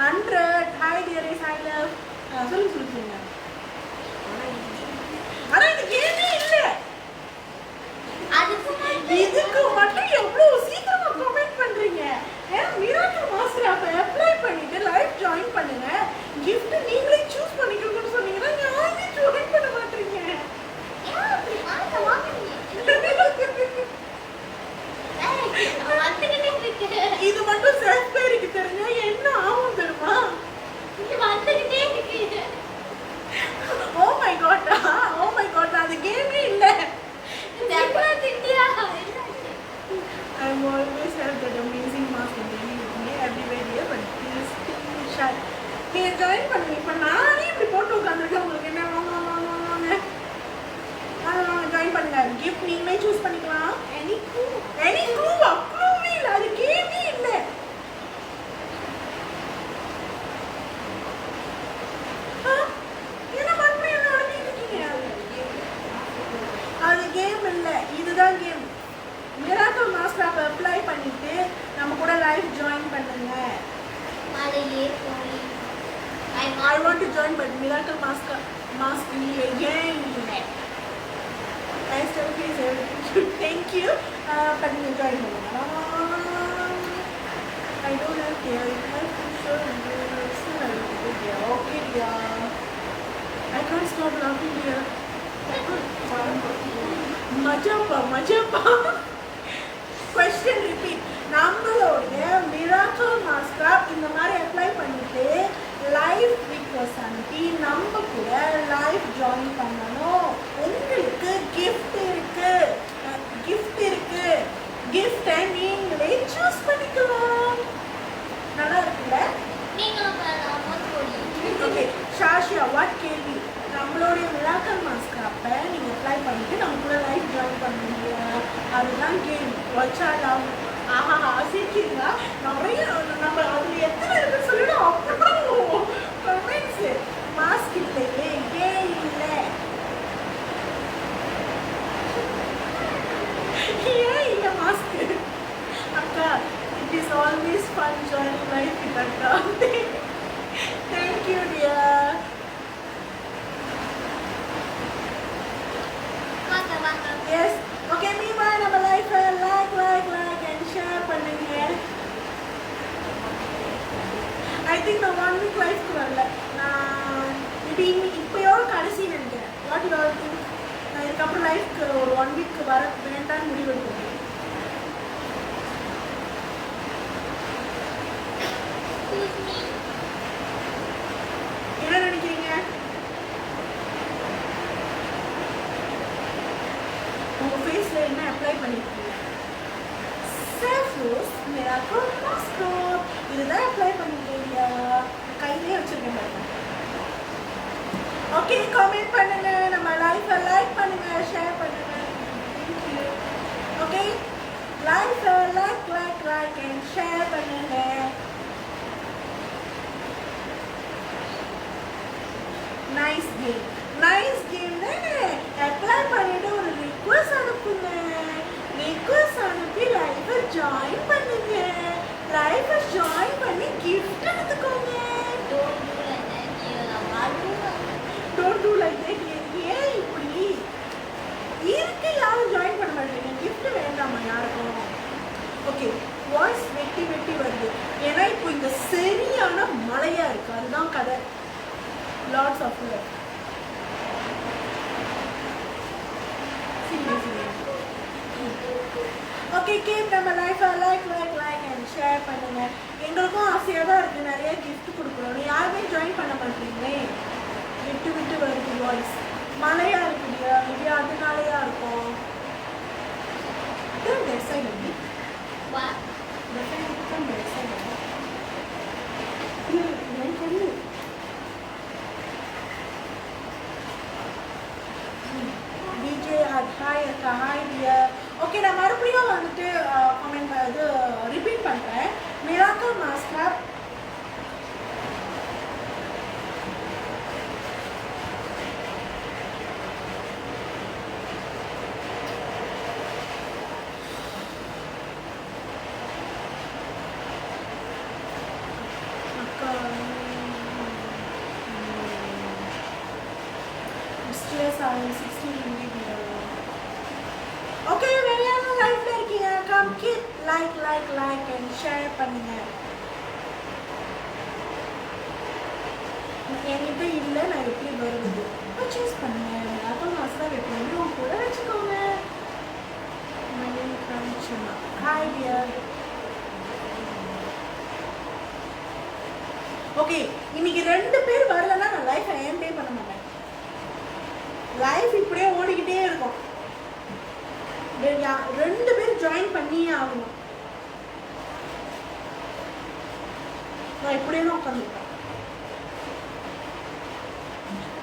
100. Hi dearies, I love. சொல்லுங்க. ஆனா இது கேமே இல்ல. இதுக்கு மட்டும் எவ்வளவு சீக்கிரமா கமெண்ட் பண்றீங்க. மிராக்கிள் மாஸ்டர் அப்ப அப்ளை பண்ணிட்டு லைவ் ஜாயின் பண்ணுங்க. gift நீங்களே சூஸ் பண்ணிக்கணும்னு சொன்னீங்கன்னா யாருமே ஜாயின் பண்ண மாட்டீங்க. ஏன் அப்படி மாத்த வாங்குறீங்க? வந்துகிட்டே இருக்கு. இது மட்டும் செல்ஃப் பேருக்கு தெரிஞ்சா என்ன ஆகும் தெரியுமா? இது வந்துகிட்டே இருக்கு. Oh my god. அது கேமே இல்ல. Zebra திட்டியா? I'm always have that amazing mask in daily with me everywhere here, but this thing is shy. நீங்க ஜாயின் பண்ணுங்க. இப்ப நானே இப்படி போட்டு உட்கார்ந்திருக்கேன். உங்களுக்கு என்ன வாங்க ஜாயின் பண்ணுங்க. gift நீங்களே சூஸ் பண்ணிக்கலாம். any clue இல்ல. அது கேமே இல்ல. என்ன பண்ணி என்ன நடந்துட்டு இருக்கீங்க? அது கேம் இல்ல. இதுதான் game. Miracle master of apply பண்ணிட்டு நம்ம கூட லைவ் ஜாயின் பண்ணுங்க. மலையே போய் I want to join but Miracle Mask again. I still please everything. Thank you. But you join me. I don't have care. I have to show you. Okay, dear. I can't stop laughing, dear. Majapa. Question repeat. நம்மளோட miracle master இந்த மாதிரி apply பண்ணிட்டு live request அனுப்பி நம்ம கூட live join பண்ணணும். உங்களுக்கு gift இருக்கு. கிஃப்டை நீங்களே சூஸ் பண்ணிக்கலாம். நல்லா இருக்குல்ல? நீங்களும் வந்து போடுங்க. ஓகே ஷாஷியா வாட் கேள்வி? நம்மளுடைய மிராக்கிள் மாஸ்க் அப்ப நீங்க அப்ளை பண்ணிட்டு நம்ம கூட லைவ் ஜாயின் பண்ணுவீங்க. அதுதான் கேம். வச்சாலாம் ஆஹா ஆசிக்கிறீங்களா? நிறைய நம்ம அதுல எத்தனை இருக்கு சொல்லிட்டு அப்புறம் கமெண்ட்ஸ். மாஸ்க் இல்லையே ஏன் இல்லை? ஏன் இல்லை மாஸ்க்? அக்கா it is always fun joining life with அக்கா. Thank you dear. வாங்க. எஸ் ஓகே மீன்வைல் நம்ம லைஃபை லைக் அண்ட் ஷேர் பண்ணுங்க. ஐ திங்க் நான் 1 வீக் லைஃப்க்கு வரல. நான் இப்போயோட கடைசி நினைக்கிறேன். What you all think? நான் இதுக்கப்புறம் லைஃப்க்கு ஒரு 1 வீக் வர வேண்டாம்னு முடிவெடுக்கிறேன். என்ன நினைக்கிறீங்க? உங்க ஃபேஸ்ல என்ன அப்ளை பண்ணிருக்கீங்க? செல்ஃப்லோஸ் மிராக்கிள் மாஸ்க். இதுதான் அப்ளை பண்ணிருக்கீங்க. கையிலே வச்சிருக்கேன் பாருங்க. ஓகே கமெண்ட் பண்ணுங்க. நம்ம லைஃபை லைக் பண்ணுங்க, ஷேர் பண்ணுங்க. Thank you. ஓகே லைஃபை லைக் அண்ட் ஷேர் பண்ணுங்க. நைஸ் கேம் தானே? அப்ளை பண்ணிட்டு ஒரு ரிக்வெஸ்ட் அனுப்புங்க. ரிக்வெஸ்ட் அனுப்பி லைஃபை ஜாயின் பண்ணுங்க. லைஃபை ஜாயின் பண்ணி கிஃப்ட் எடுத்துக்கோங்க. Don't do like that. ஏன் இப்படி இருக்கு? யாரும் ஜாயின் பண்ண மாட்டேங்க. கிஃப்ட் வேண்டாமா யாருக்கும்? ஓகே வாய்ஸ் வெட்டி வருது. ஏன்னா இப்போ இங்க சரியான மழையா இருக்கு. அதுதான் கதை. Lots of love. Okay game நம்ம லைஃபை லைக் அண்ட் ஷேர் பண்ணுங்க. எங்களுக்கும் ஆசையாக தான் இருக்குது நிறைய கிஃப்ட் கொடுக்கணும். யாருமே ஜாயின் பண்ண மாட்டீங்களே. விட்டு வருது வாய்ஸ். மழையா இருக்குடியா? மேபி அதனாலயா இருக்கும். Miracle Mask Club. Mysterious Island 16 video. Okay, வேற யாரும் லைவ்ல இருக்கீங்க? Come keep like and share பண்ணுங்க. என்கிட்ட இல்லை, நான் எப்படி வருவது? பர்ச்சேஸ் பண்ணுங்க. Miracle Mask தான் வைக்கணும், கூட வச்சுக்கோங்க. மணி காமிச்சுமா. Hi dear. ஓகே, இன்னைக்கு 2 பேர் வரலன்னா நான் லைஃப் ஏன் பே பண்ண மாட்டேன். லைஃப் இப்படியே ஓடிக்கிட்டே இருக்கும். 2 பேர் ஜாயின் பண்ணியே ஆகணும். நான் இப்படியே தான் உட்காந்துருக்கேன்.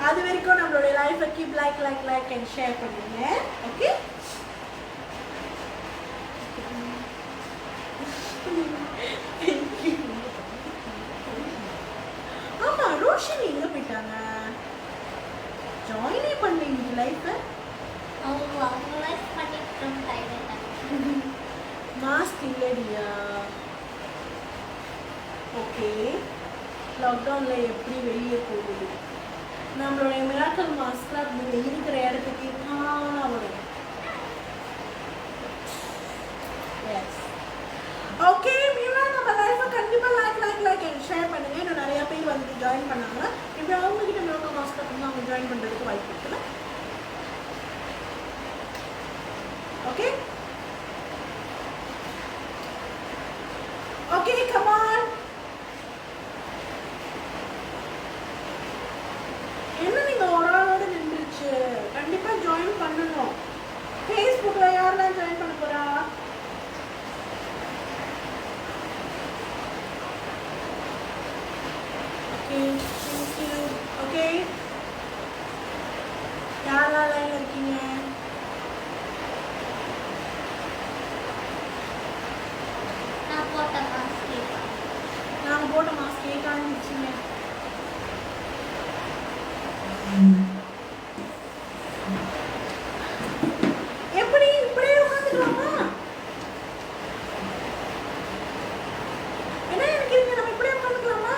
அது வரைக்கும் நம்மளுடைய லைஃபை கீப் லைக் அண்ட் ஷேர் பண்ணுங்க. ஓகே, ஆமா, ரோஷினி எங்க போயிட்டாங்க? ஜாயினே பண்ணீங்க லைஃப். அவங்க லைஃப் பண்ணிட்டு டைம் மாஸ்க் இல்லையா? ஓகே, லாக்டவுன்ல எப்படி வெளியே போகுது? நம்மளுடைய மிராக்கல் மாஸ்க்ல இருக்கிற இடத்துக்கு தானா வரும். எஸ், ஓகே, மீனா நம்ம லைஃபை கண்டிப்பா லைக் அண்ட் ஷேர் பண்ணுங்க. இன்னும் நிறைய பேர் வந்து ஜாயின் பண்ணாங்க. இப்போ அவங்க கிட்ட மிராக்கல் மாஸ்க்ல வந்து அவங்க ஜாயின் பண்றதுக்கு வாய்ப்பு இருக்குல்ல? Okay okay, come on. என்ன நீங்க ஒரு ஆளோட நின்றுச்சு? கண்டிப்பா ஜாயின் பண்ணணும். ஃபேஸ்புக்ல யாரெல்லாம் ஜாயின் பண்ண போறா? Okay, thank you. ஓகே, யாரெல்லாம் லைன்ல இருக்கீங்க? நான் போட்ட மாஸ்க் நாங்க போட்ட மாஸ்க் காமிச்சிங்க. எப்படி இப்படியே உட்காந்துக்கலாமா? என்ன நினைக்கிறீங்க? நம்ம இப்படியே உட்காந்துக்கலாமா?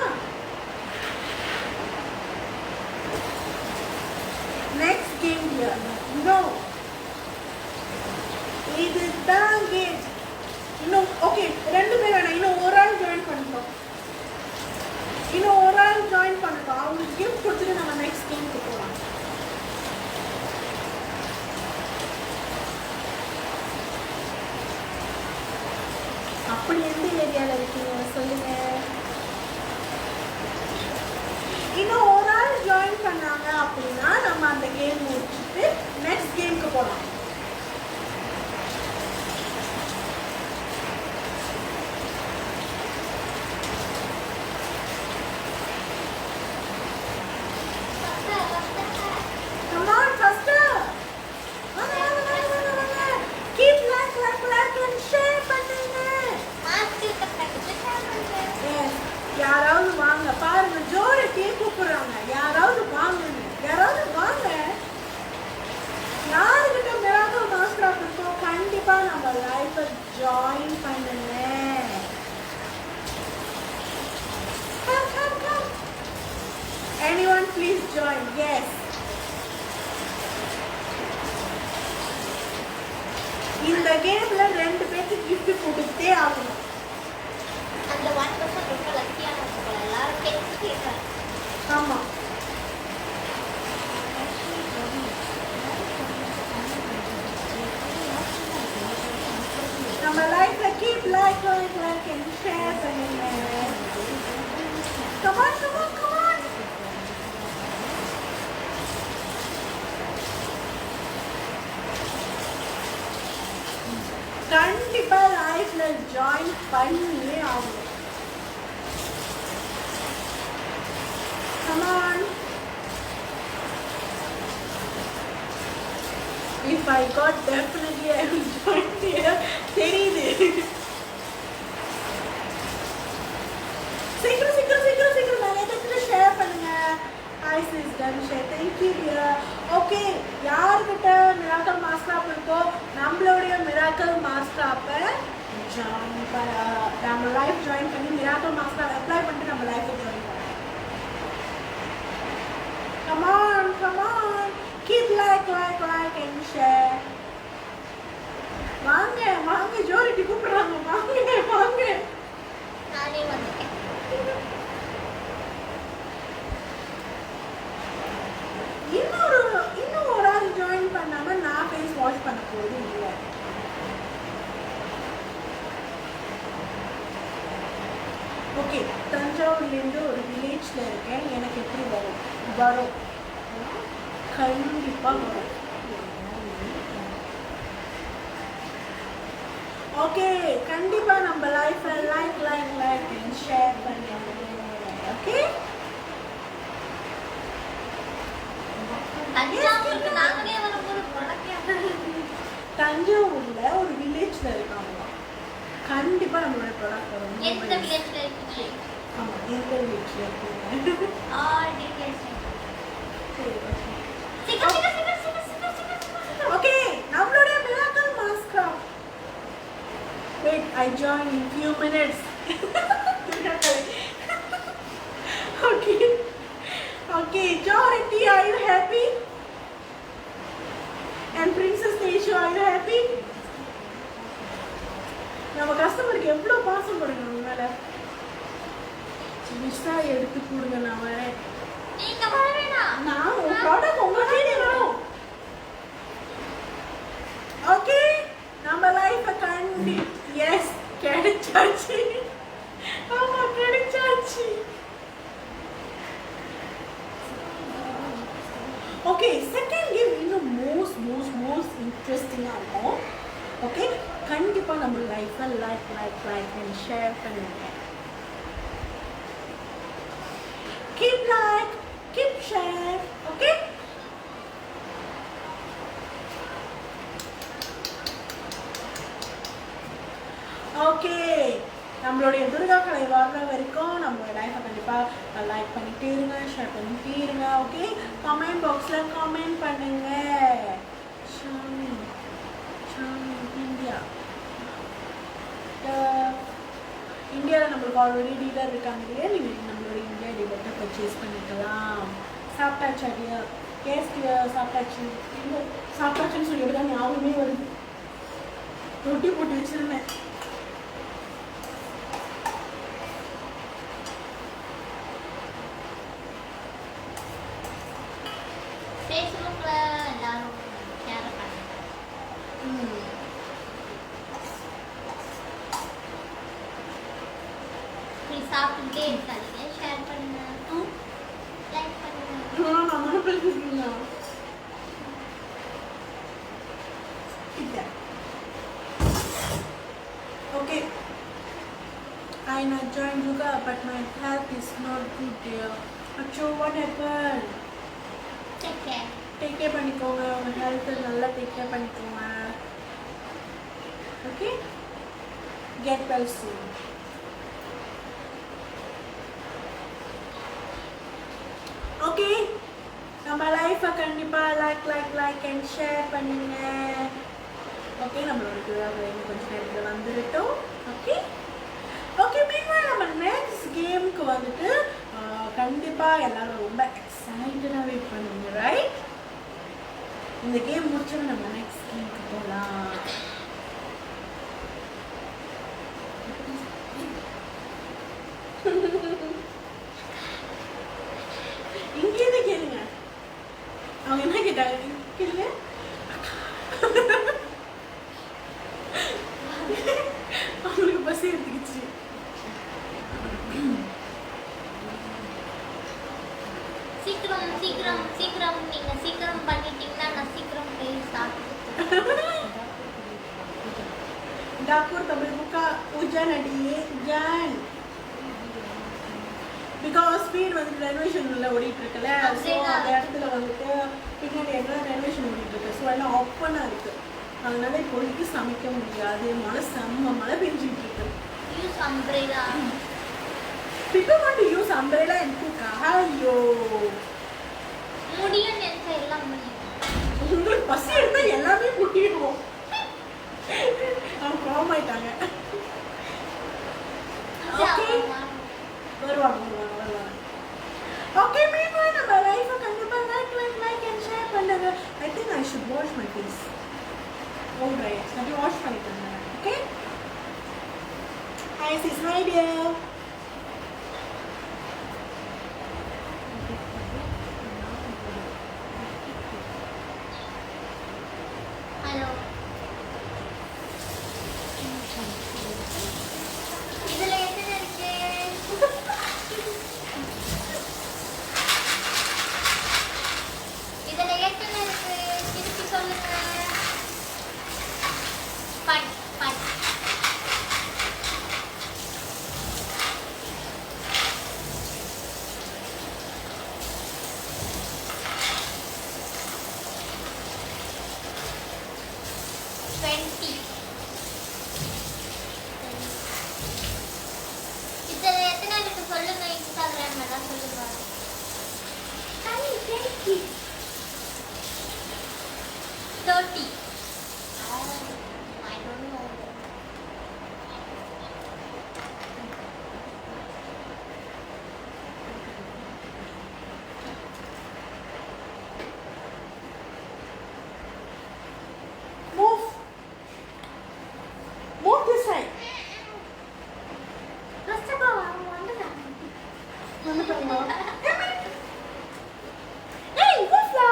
Next game here. நோ, இதுதான் கேம். இன்னும் ஓகே, 2 பேர் வேணாம், இன்னும் ஒரு ஆள் ஜாயின் பண்ணிட்டோம். அவங்களுக்கு கிஃப்ட் கொடுத்துட்டு நம்ம நெக்ஸ்ட் கேமுக்கு போகலாம். அப்படி எந்த ஏரியாவில் இருக்கீங்க சொல்லுங்க. இன்னும் ஒரு ஆள் ஜாயின் பண்ணாங்க அப்படின்னா நம்ம அந்த கேம் முடிச்சுட்டு நெக்ஸ்ட் கேமுக்கு போகலாம். யாராவது வாங்க பாருங்க, ஜோர கூப்பிடுறாங்க. யாராவது வாங்க, யாராவது வாங்க. யாருக்கிட்ட மிராக்கிள் மாஸ்க் கிளாஸ் இருக்கோ கண்டிப்பா நம்ம லைஃபை ஜாயின் பண்ணுங்க. Come. Anyone please join? Yes. இந்த கேம்ல 2 பேருக்கு கிஃப்ட் கொடுத்தே ஆகணும். அந்த 1% ரொம்ப லக்கியான போல எல்லாரும் கேட்குறாங்க. ஆமா, நம்ம லைஃப்ல கீப் லைக் அண்ட் ஷேர் பண்ணுங்க. Come on. கண்டிப்பா லைஃப்ல ஜாயின் பண்ணியே ஆகணும். Come on. If I got, definitely I will join here. தெரியுது. மிராக்கல் மாஸ்டர் அப்ப நம்ம லைஃப் ஜாயின் பண்ணி மிராக்கல் மாஸ்டர் அப்ளை பண்ணிட்டு நம்ம லைஃப் ஜாயின் பண்ணலாம். Come on, keep like and share. வாங்க ஜோரிட்டி கூப்பிடுறாங்க, வாங்க. நானே வந்துட்டேன். இன்னும் ஒரு ஆள் ஜாயின் பண்ணாம நான் ஃபேஸ் வாஷ் பண்ண போறது இல்லை. ஓகே, தஞ்சாவூர்லேருந்து ஒரு வில்லேஜ்ல இருக்கேன். எனக்கு எப்படி வரும் கண்டிப்பா வரும். ஓகே, கண்டிப்பா நம்ம லைஃப்ல லைக் அண்ட் ஷேர் பண்ணுங்க. ஓகே, தஞ்சாவூருக்கு நாங்களே வரும்போது பழக்கம். தஞ்சாவூர்ல ஒரு வில்லேஜ்ல இருக்காங்க. கண்டிப்பா நம்மளோட ப்ராடக்ட் வரும். எந்த வில்லேஜ்ல இருக்கீங்க? ஆமா, எந்த வில்லேஜ்ல இருக்கீங்க? டீடைல்ஸ். சரி, சீக்கிரம். ஓகே, நம்மளோட miracle மாஸ்கா. Wait, I join in few minutes. Okay, Jority, are you happy? And Princess Neshu, are you happy? நம்ம கஸ்டமருக்கு எவ்வளோ பாசம் கொடுக்கணும் உங்களால. மிஸ்ஸா எடுத்து கொடுங்க, நான் வரேன். நீங்க வர வேணாம். நான் உங்க ப்ராடக்ட் உங்க தேடி வரும். ஓகே, நம்ம லைஃப் கண்டி எஸ் கிடைச்சாச்சு. ஆமா, கிடைச்சாச்சு. ஓகே, செகண்ட் கேம் இன்னும் மோஸ்ட் இன்ட்ரெஸ்டிங்கா இருக்கும். ஓகே, கண்டிப்பா நம்ம லைஃப்ல லைக் அண்ட் ஷேர் பண்ணுங்க. keep share. ஓகே, ஓகே, நம்மளுடைய துர்கா கலை வர்ற வரைக்கும் நம்ம லைஃப்பை கண்டிப்பாக லைக் பண்ணிட்டே இருங்க, ஷேர் பண்ணிட்டே இருங்க. ஓகே, கமெண்ட் பாக்ஸில் கமெண்ட் பண்ணுங்க. ஷாமி இந்தியாவில் நம்மளுக்கு ஆல்ரெடி டீலர் இருக்காங்க இல்லையா, நீங்கள் நம்மளோட இந்தியா டீலர்கிட்ட பர்ச்சேஸ் பண்ணிக்கலாம். சாப்பிட்டாச்சா டியர்? எஸ் டியர், சாப்பிட்டாச்சுன்னு சொல்லிட்டு தான் ஞாபகமே வருது. ரொட்டி போட்டு வச்சிருந்தேன். ஃபேஸ்புக்ல எல்லாரும் ஷேர் பண்ணுங்க. நீ சாப்பிட்டுட்டே இருக்காதீங்க, ஷேர் பண்ணுங்க, லைக் பண்ணுங்க. நான் பேசிட்டு okay, I not joined yoga but my health is not good dear. Acho, what happened? Take care. Take care பண்ணிக்கோங்க, உங்க ஹெல்த் நல்லா டேக் கேர் பண்ணிக்கோங்க. Okay, get well soon. Okay, நம்ம லைஃப்பை கண்டிப்பாக லைக் அண்ட் ஷேர் பண்ணுங்க. ஓகே, நம்மளோட திருவிழா கொஞ்சம் நேரத்தில் வந்துட்டோம். ஓகே, மீன்வாய் நம்ம நெக்ஸ்ட் கேமுக்கு வந்துட்டு கண்டிப்பாக எல்லாரும் ரொம்ப எக்ஸைட்டடாக வெயிட் பண்ணுங்க, ரைட்? இந்த கேம் முடிச்சோம், நம்ம நெக்ஸ்ட் கேமுக்கு போகலாம். இங்கேயே கேளுங்க, அவங்க என்ன கேட்டாங்க கேளுங்க. அவங்களுக்கு பசி எடுத்துக்கிச்சு. சீக்கிரம் நீங்க சீக்கிரம் பண்ணிட்டீங்கன்னா நான் சீக்கிரம் போய் சாப்பிட்டு. டாக்கூர் தமிழ் புக்கா உஜான் அடியே ஜான். பிகாஸ் ஸ்பீட் வந்துட்டு ரெனோவேஷன் உள்ள ஓடிட்டு இருக்குல்ல, ஸோ அந்த இடத்துல வந்துட்டு பின்னாடி எல்லாம் ரெனோவேஷன் ஓடிட்டு இருக்கு. ஸோ எல்லாம் ஓப்பனாக இருக்கு, அதனால இப்போதைக்கு சமைக்க முடியாது. மழை பெஞ்சிட்டு இருக்கு. Use umbrella. People want to use umbrella and cook. ஐயோ, முடியும் நினைச்சா எல்லாம் முடியும். உங்களுக்கு பசி எடுத்தா எல்லாமே முடியும். அவங்க கோமாயிட்டாங்க. ஓகே வருவாங்க. ஓகே மீன்வைல் நம்ம லைஃபை கண்டிப்பா லைக் அண்ட் ஷேர் பண்ணுங்க. I think I should wash my face. Alright நான் வாஷ் பண்ணிட்டேன். Okay hi sis. Hi dear. Hello. இதுல எத்தனை இருக்கு? இதுல எத்தனை இருக்கு? திருப்பி சொல்லுங்க. பட் பட் இதுல எத்தனை இருக்கு சொல்லுங்க. இன்ஸ்டாகிராம்ல தான் சொல்லுங்க. 30. I don't know. Move this side. ரஸ்தபா வந்துட்டாங்க. வந்துட்டாங்களா? ஏய் மூவ்லா.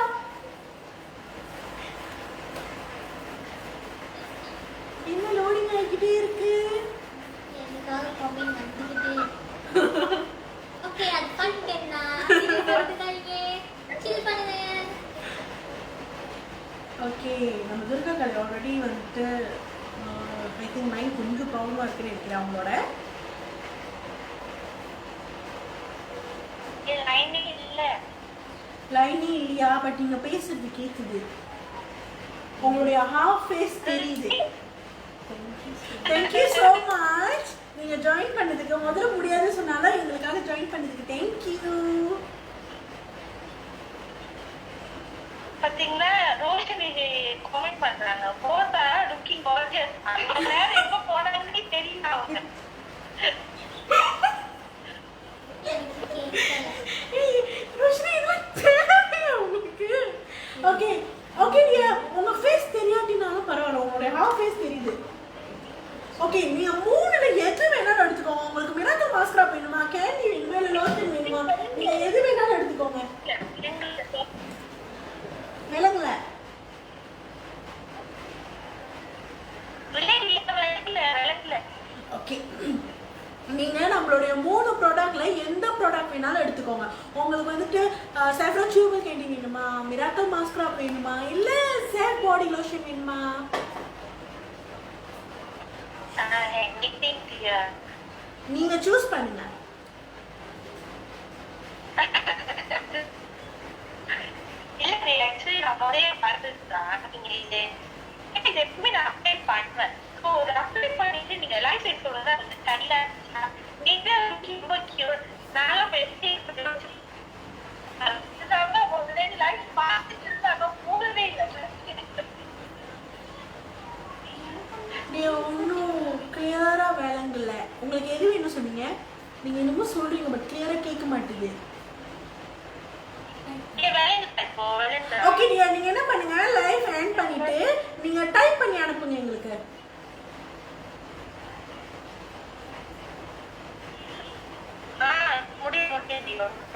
என்ன லோடிங் ஆகிட்டே இருக்கு. எனக்காக கமெண்ட் வந்துக்கிட்டே. ஓகே அது பண்ணிட்டேன்னா இது போட்டுக்காதீங்க. சில் பண்ணுங்க. ஓகே நம்ம துர்கா கலை ஆல்ரெடி வந்துட்டு ஐ திங்க் மைண்ட் கொஞ்சம் ப்ராப்ளமாக இருக்குன்னு நினைக்கிறேன் அவங்களோட. லைனே இல்ல. லைனே இல்லையா? பட் நீங்க பேசுறது கேக்குது. உங்களுடைய ஹாஃப் ஃபேஸ் தெரியுது. Thank you so much. நீங்க ஜாயின் பண்ணதுக்கு முதல்ல முடியாதுன்னு சொன்னாலும் எங்களுக்காக ஜாயின் பண்ணதுக்கு தேங்க்யூ. பாத்தீங்களா ரோஷினி காமெண்ட் பண்றாங்க. போதா லுக்கிங் கார்ஜியஸ். அந்த நேரம் எப்ப போனாங்கன்னு தெரியல அவங்க. எனக்கு கேட்கல. ரோஷினி இதெல்லாம் தேவையா உங்களுக்கு? ஓகே ஓகே டியா உங்க ஃபேஸ் தெரியாட்டினாலும் பரவாயில்ல. உங்களுடைய ஹாஃப் ஃபேஸ் தெரியுது. ஓகே நீங்க மூணுல எது வேணாலும் எடுத்துக்கோங்க. உங்களுக்கு மிராக்கல் மாஸ்கரா வேணுமா, கேண்டி வேணுமா, இல்லை லோஷன் வேணுமா, நீங்க எது வேணாலும் எடுத்துக்கோங்க. விலங்குல ஓகே நீங்க நம்மளுடைய 3 ப்ராடக்ட்ல எந்த ப்ராடக்ட் வேணாலும் எடுத்துக்கோங்க. உங்களுக்கு வந்துட்டு சாஃப்ரான் டியூபல் கேண்டி வேணுமா, மிராக்கல் மாஸ்கரா வேணுமா, இல்ல சேஃப் பாடி லோஷன் வேணுமா? நீங்க சூஸ் பண்ணுங்க. இல்ல ஆக்சுவலி நான் நிறைய பார்த்துதான் நீங்க இது எப்பவுமே நான் அப்ளை பண்ணுவேன். ஸோ அப்ளை பண்ணிட்டு நீங்க லைஃப் எடுத்து வந்து தனியா நீங்க ரொம்ப கியூட் நானும் பேசி லைஃப் பார்த்துட்டு இருந்தாங்க போகவே இல்லை. நீ ஒன்றும் கிளியரா விளங்கல. உங்களுக்கு எது வேணும் சொன்னீங்க? நீங்க என்னமோ சொல்றீங்க பட் கிளியரா கேட்க மாட்டேங்குது. ஓகே நீங்க என்ன பண்ணுங்க, லைவ் ஹேண்ட் பண்ணிட்டு நீங்க டைப் பண்ணி அனுப்புங்க எங்களுக்கு.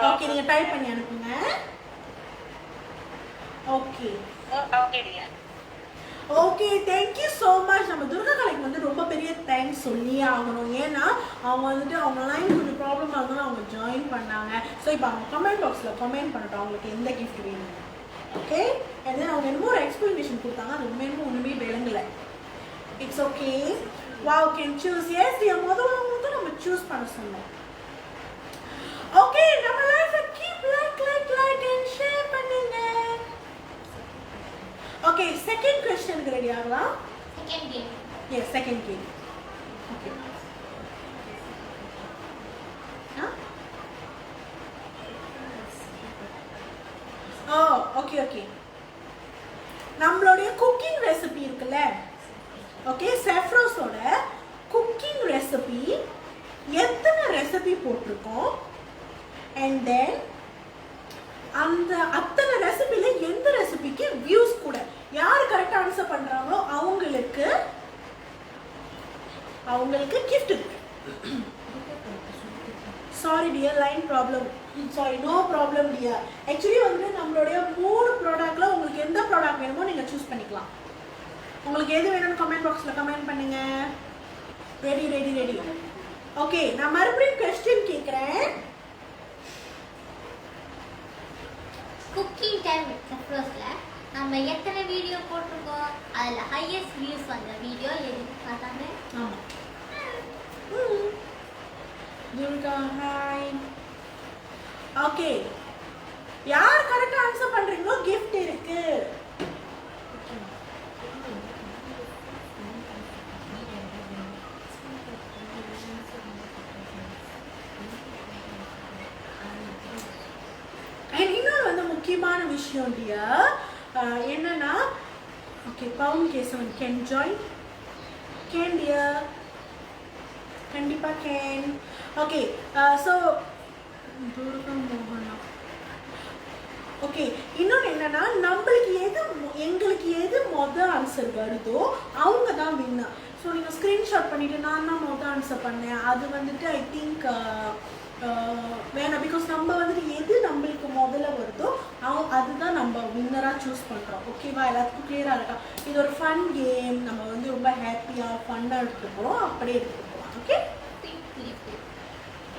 ஓகே நீங்க டைப் பண்ணி அனுப்புங்க. Okay okay thank you so much. நம்ம துர்கா கலைக்கு வந்து ரொம்ப பெரிய தேங்க்ஸ் சொல்லியே ஆகணும். ஏன்னா அவங்க வந்துட்டு அவங்க லைன் கொஞ்சம் ப்ராப்ளமாக இருந்தாலும் அவங்க ஜாயின் பண்ணாங்க. ஸோ இப்போ அவங்க கமெண்ட் பாக்ஸில் கமெண்ட் பண்ணட்டும் அவங்களுக்கு எந்த கிஃப்ட் வேணும். ஓகே அண்ட் தென் அவங்க என்னமோ ஒரு எக்ஸ்பிளனேஷன் கொடுத்தாங்க. அது ஒன்றுமே விளங்கலை. It's okay. Wow can choose. Yes முதல்ல வந்து நம்ம சூஸ் பண்ண சொன்னோம். ஓகே நம்ம லைஃபை கீப் லைக் அண்ட் ஷேர் பண்ணுங்க. ஓகே செகண்ட் क्वेश्चनக்கு ரெடி ஆகலாம். Second game. Yes second game. Okay okay நம்மளுடைய குக்கிங் ரெசிபி இருக்குல்ல. ஓகே செஃப்ரோஸோட குக்கிங் ரெசிபி எத்தனை ரெசிபி போட்டிருக்கோம் அண்ட் தென் அந்த அத்தனை ரெசிபில எந்த ரெசிபிக்கு வியூஸ் கூட யார் கரெக்டாக ஆன்சர் பண்றாங்களோ அவங்களுக்கு gift இருக்கு. Sorry dear line problem sorry no problem dear. Actually வந்து நம்மளுடைய 3 ப்ராடக்ட்ல உங்களுக்கு எந்த ப்ராடக்ட் வேணுமோ நீங்க சூஸ் பண்ணிக்கலாம். உங்களுக்கு எது வேணும்னு கமெண்ட் பாக்ஸ்ல கமெண்ட் பண்ணுங்க. Ready ready ready. ஓகே நான் மறுபடியும் क्वेश्चन கேக்குறேன். குக்கிங் டைம் வித் செஃப்ரோஸ்ல நம்ம எத்தனை வீடியோ போட்டிருக்கோம் அதுல ஹையஸ்ட் வியூஸ் வந்த வீடியோ எது பார்த்தாங்க? ஆமா துர்கா ஹாய். ஓகே யார் கரெக்டா ஆன்சர் பண்றீங்களோ gift இருக்கு. இன்னொரு வந்து முக்கியமான விஷயம் டியர் என்னன்னா ஓகே பவுன் Kesavan can join can dear கண்டிப்பா கேன். ஓகே ஸோ துர்கா மோகனா ஓகே இன்னொன்று என்னன்னா எங்களுக்கு எது மொதல் ஆன்சர் வருதோ அவங்க தான் வின்னர். ஸோ நீங்கள் ஸ்க்ரீன்ஷாட் பண்ணிட்டு நான் தான் மொதல் ஆன்சர் பண்ணேன் அது வந்துட்டு ஐ திங்க் வேணாம். பிகாஸ் நம்ம வந்துட்டு எது நம்மளுக்கு முதல்ல வருதோ அதுதான் நம்ம வின்னராக சூஸ் பண்ணுறோம். ஓகேவா எல்லாத்துக்கும் கிளியராக இருக்கா? இது ஒரு ஃபன் கேம். நம்ம வந்து ரொம்ப ஹாப்பியாக ஃபன்னாக எடுத்துகிட்டு போகிறோம் அப்படியே எடுத்துகிட்டு போகலாம். ஓகே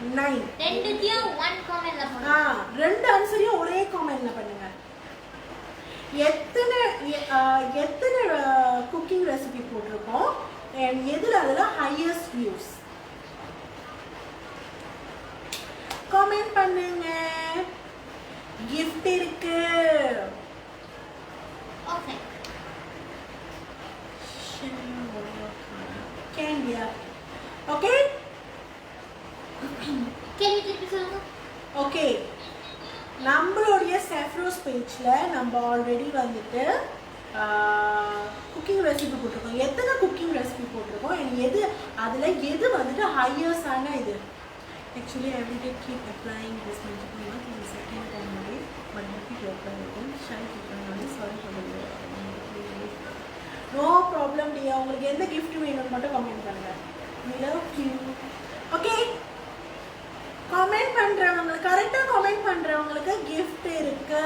9 ரெண்டுத்தையும் 1 காமெண்ட்ல போடுங்க. ரெண்டு ஆன்சரையும் ஒரே காமெண்ட்ல பண்ணுங்க. எத்தனை குக்கிங் ரெசிபி போட்டிருக்கோம் எதுல அதுல ஹையஸ்ட் வியூஸ் காமெண்ட் பண்ணுங்க. gift இருக்கு. ஓகே கேண்டியா ஓகே கேள்வி திருப்பி சொல்லுங்க. ஓகே நம்மளுடைய செஃப்ரோஸ் பேஜில் நம்ம ஆல்ரெடி வந்துட்டு குக்கிங் ரெசிபி போட்டிருக்கோம். எத்தனை குக்கிங் ரெசிபி போட்டிருக்கோம் அதில் எது வந்துட்டு ஹையஸ்டான இது? Actually everyday keep applying this multiple month in second time only but happy to apply it shy பண்ணி sorry for no problem dear. உங்களுக்கு எந்த gift வேணும்னு மட்டும் கமெண்ட் பண்ணுங்க. we love you. Okay comment பண்றவங்களுக்கு கரெக்டா கமெண்ட் பண்றவங்களுக்கு gift இருக்கு.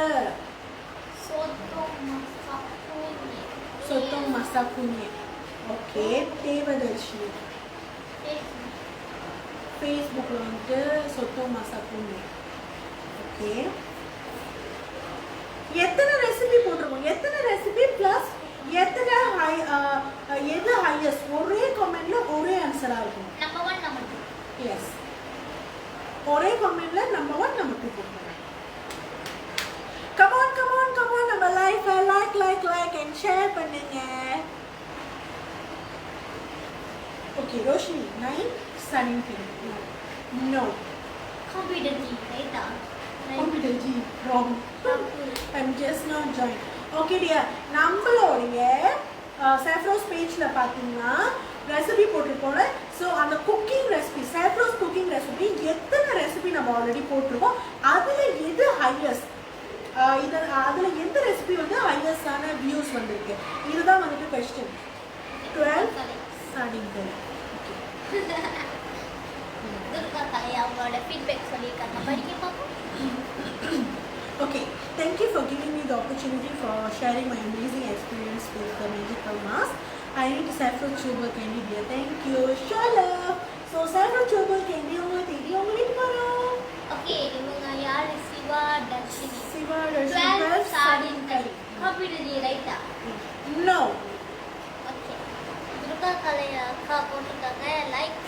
சொத்தம் மசாக்குனி ஓகே தேவதர்ஷினி ஃபேஸ்புக்ல வந்து சொத்தம் மசாக்குனி ஓகே. எத்தனை ரெசிபி போட்டிருக்கோம் எத்தனை ரெசிபி பிளஸ் எத்தனை எது ஹையஸ்ட் ஒரே கமெண்ட்ல ஒரே ஆன்சரா இருக்கும். நம்பர் 1 நம்பர் 2 எஸ் ஒரே கமெண்ட்ல நம்பர் 1 நம்பர் 2 போடுங்க. come on நம்ம லைக் and share பண்ணுங்க. Okay Roshini 9 17 no computer G ரைட்டா? computer G wrong I'm just not joined. Okay dear நம்மளுடைய செஃப்ரோஸ் பேஜ்ல பாத்தீங்கன்னா ரெசிபி போட்டிருக்கோம். ஸோ அந்த குக்கிங் ரெசிபி செஃப்ரோஸ் குக்கிங் ரெசிபி எத்தனை ரெசிபி நம்ம ஆல்ரெடி போட்டிருக்கோம் அதில் எது ஹையஸ்ட் அதில் எந்த ரெசிபி வந்து ஹையஸ்டான வியூஸ் வந்திருக்கு இதுதான் வந்துட்டு கொஸ்டின். 12 starting then துர்கா கலை அவங்களோட ஃபீட்பேக் சொல்லியிருக்காங்க படிக்க பார்ப்போம். Okay, thank you for giving me the opportunity for sharing my amazing experience with the magical mask. I need saffron sugar candy dear. Thank you. Show love. So saffron sugar candy உங்களுக்கு தெரியும் வரும். Okay இவங்க யார்? Siva Dharshini. Siva Dharshini 12 sardine கை computer G ரைட்டா? No. Okay Durga கலை அக்கா போட்டுருக்காங்க like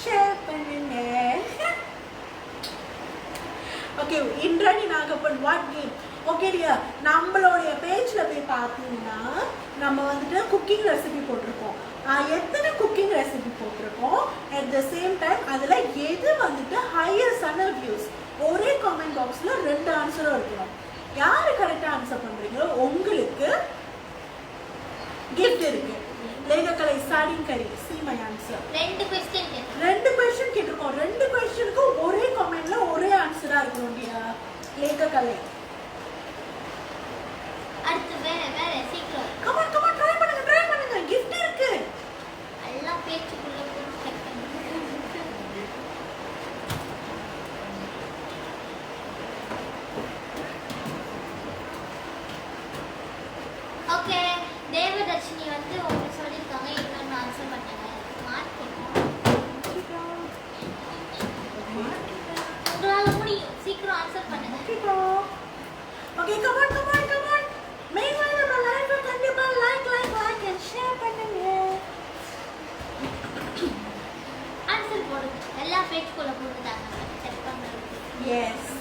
share பண்ணுங்க. Okay Indrani Nagappan what game. Okay dear நம்மளுடைய பேஜ்ல போய் பார்த்தீங்கன்னா நம்ம வந்துட்டு குக்கிங் ரெசிபி போட்டிருக்கோம். எத்தனை குக்கிங் ரெசிபி போட்டிருக்கோம் அட் த சேம் டைம் அதில் எது வந்துட்டு ஹையஸ்டான வியூஸ் ஒரே கமெண்ட் பாக்ஸில் 2 ஆன்சரும் இருக்கணும். யாரு கரெக்டா ஆன்சர் பண்றீங்களோ உங்களுக்கு gift இருக்கு. லேகக்கலை ஸ்டார்டிங் கரி see my answer. ரெண்டு क्वेश्चन ரெண்டு क्वेश्चन கேட்டிருக்கோம். ரெண்டு क्वेश्चनக்கும் ஒரே கமெண்ட்ல ஒரே ஆன்சரா இருக்கணும் இல்லையா? லேகக்கலை. அடுத்து வேற சீக்கிரம். come on ட்ரை பண்ணுங்க gift இருக்கு. எல்லாம் பேச்சுக்குள்ள போட்டு செக் பண்ணுங்க. ஓகே தேவதர்ஷினி வந்து உங்களுக்கு சொல்லிருக்காங்க இன்னொன்னு ஆன்சர் பண்ணுங்க. உங்களால முடியும் சீக்கிரம் ஆன்சர் பண்ணுங்க. ஓகே come on meanwhile நம்ம லைவ் கண்டிப்பா லைக் and share பண்ணுங்க. ஆன்சர் போடுங்க. எல்லா பேச்சுக்குள்ள போட்டுட்டாங்க செக் பண்ணுங்க. எஸ்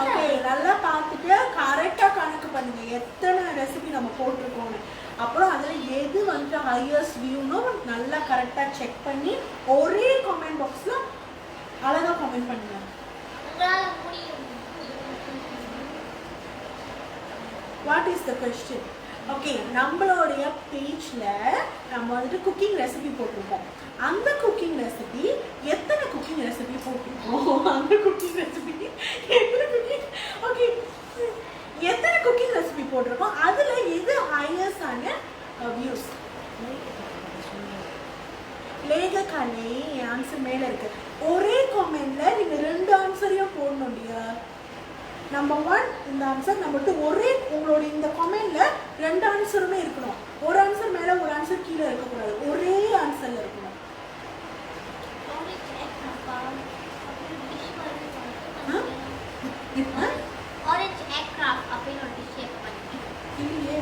ஓகே நல்லா பார்த்துட்டு கரெக்டாக கணக்கு பண்ணுங்க எத்தனை ரெசிபி நம்ம போட்டிருக்கோம்னு. அப்புறம் அதில் எது வந்து ஹையஸ்ட் வியூன்னு நல்லா கரெக்டாக செக் பண்ணி ஒரே கமெண்ட் பாக்ஸில் அழகாக கமெண்ட் பண்ணுங்க. உங்களால முடியும். What is the question? Okay நம்மளுடைய பேஜில் நம்ம வந்துட்டு குக்கிங் ரெசிபி போட்டிருக்கோம். அந்த குக்கிங் ரெசிபி எத்தனை குக்கிங் ரெசிபி போட்டிருக்கோம்? அந்த குக்கிங் ரெசிபி எத்தனை குக்கிங் ரெசிபி போட்டிருக்கோம்? அதில் எது ஹையஸ்டான வியூஸ்? லேகக்கலை ஆன்சர் மேலே இருக்கு. ஒரே கமெண்ட்ல நீங்கள் ரெண்டு ஆன்சரையும் போடணும் இல்லையா? நம்பர் 1 இந்த ஆன்சர், நம்பர் 2 ஒரே உங்களுடைய இந்த கமெண்ட்ல ரெண்டு ஆன்சருமே இருக்கணும். ஒரு ஆன்சர் மேலே ஒரு ஆன்சர் கீழே இருக்கக்கூடாது. ஒரே ஆன்சர்ல இருக்கணும். ஆரஞ்ச் எக் கிராஃப்ட் அப்படின்னு ஒரு டிஷ் ஷேர் பண்ணுங்க. இல்லையே.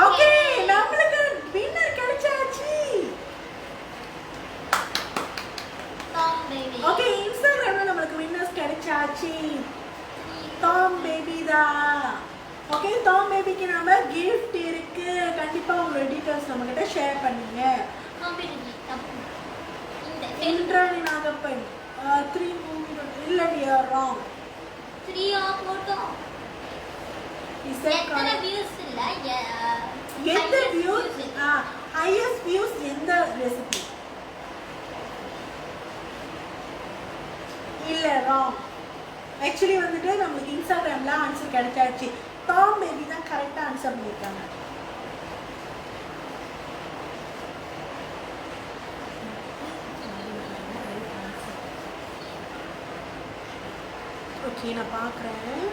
ஓகே நம்மளுக்கு வின்னர் கிடைச்சாச்சு. Tom baby. ஓகே இன்ஸ்டாகிராம்ல நம்மளுக்கு வின்னர்ஸ் கிடைச்சாச்சு. டாம் பேபி தான். ஓகே டாம் பேபிக்கு நம்ம gift இருக்கு. கண்டிப்பா உங்களோட டீடைல்ஸ் நம்ம கிட்ட ஷேர் பண்ணுங்க. காம்படிஷன் தப்பு. இந்த இன்ட்ரானி நாகப்பன் 3 இல்ல டியர் ராங். 3 போட்டோம். எத்தனை வியூஸ் இல்ல எந்த வியூஸ் ஹையஸ்ட் வியூஸ் எந்த ரெசிபி? இல்ல ராங். ஆக்சுவலி வந்துட்டு நமக்கு இன்ஸ்டாகிராம்ல ஆன்சர் கிடைச்சாச்சு. டாம் பேபி தான் கரெக்டா ஆன்சர் பண்ணிருக்காங்க. ஓகே நான் பார்க்குறேன்.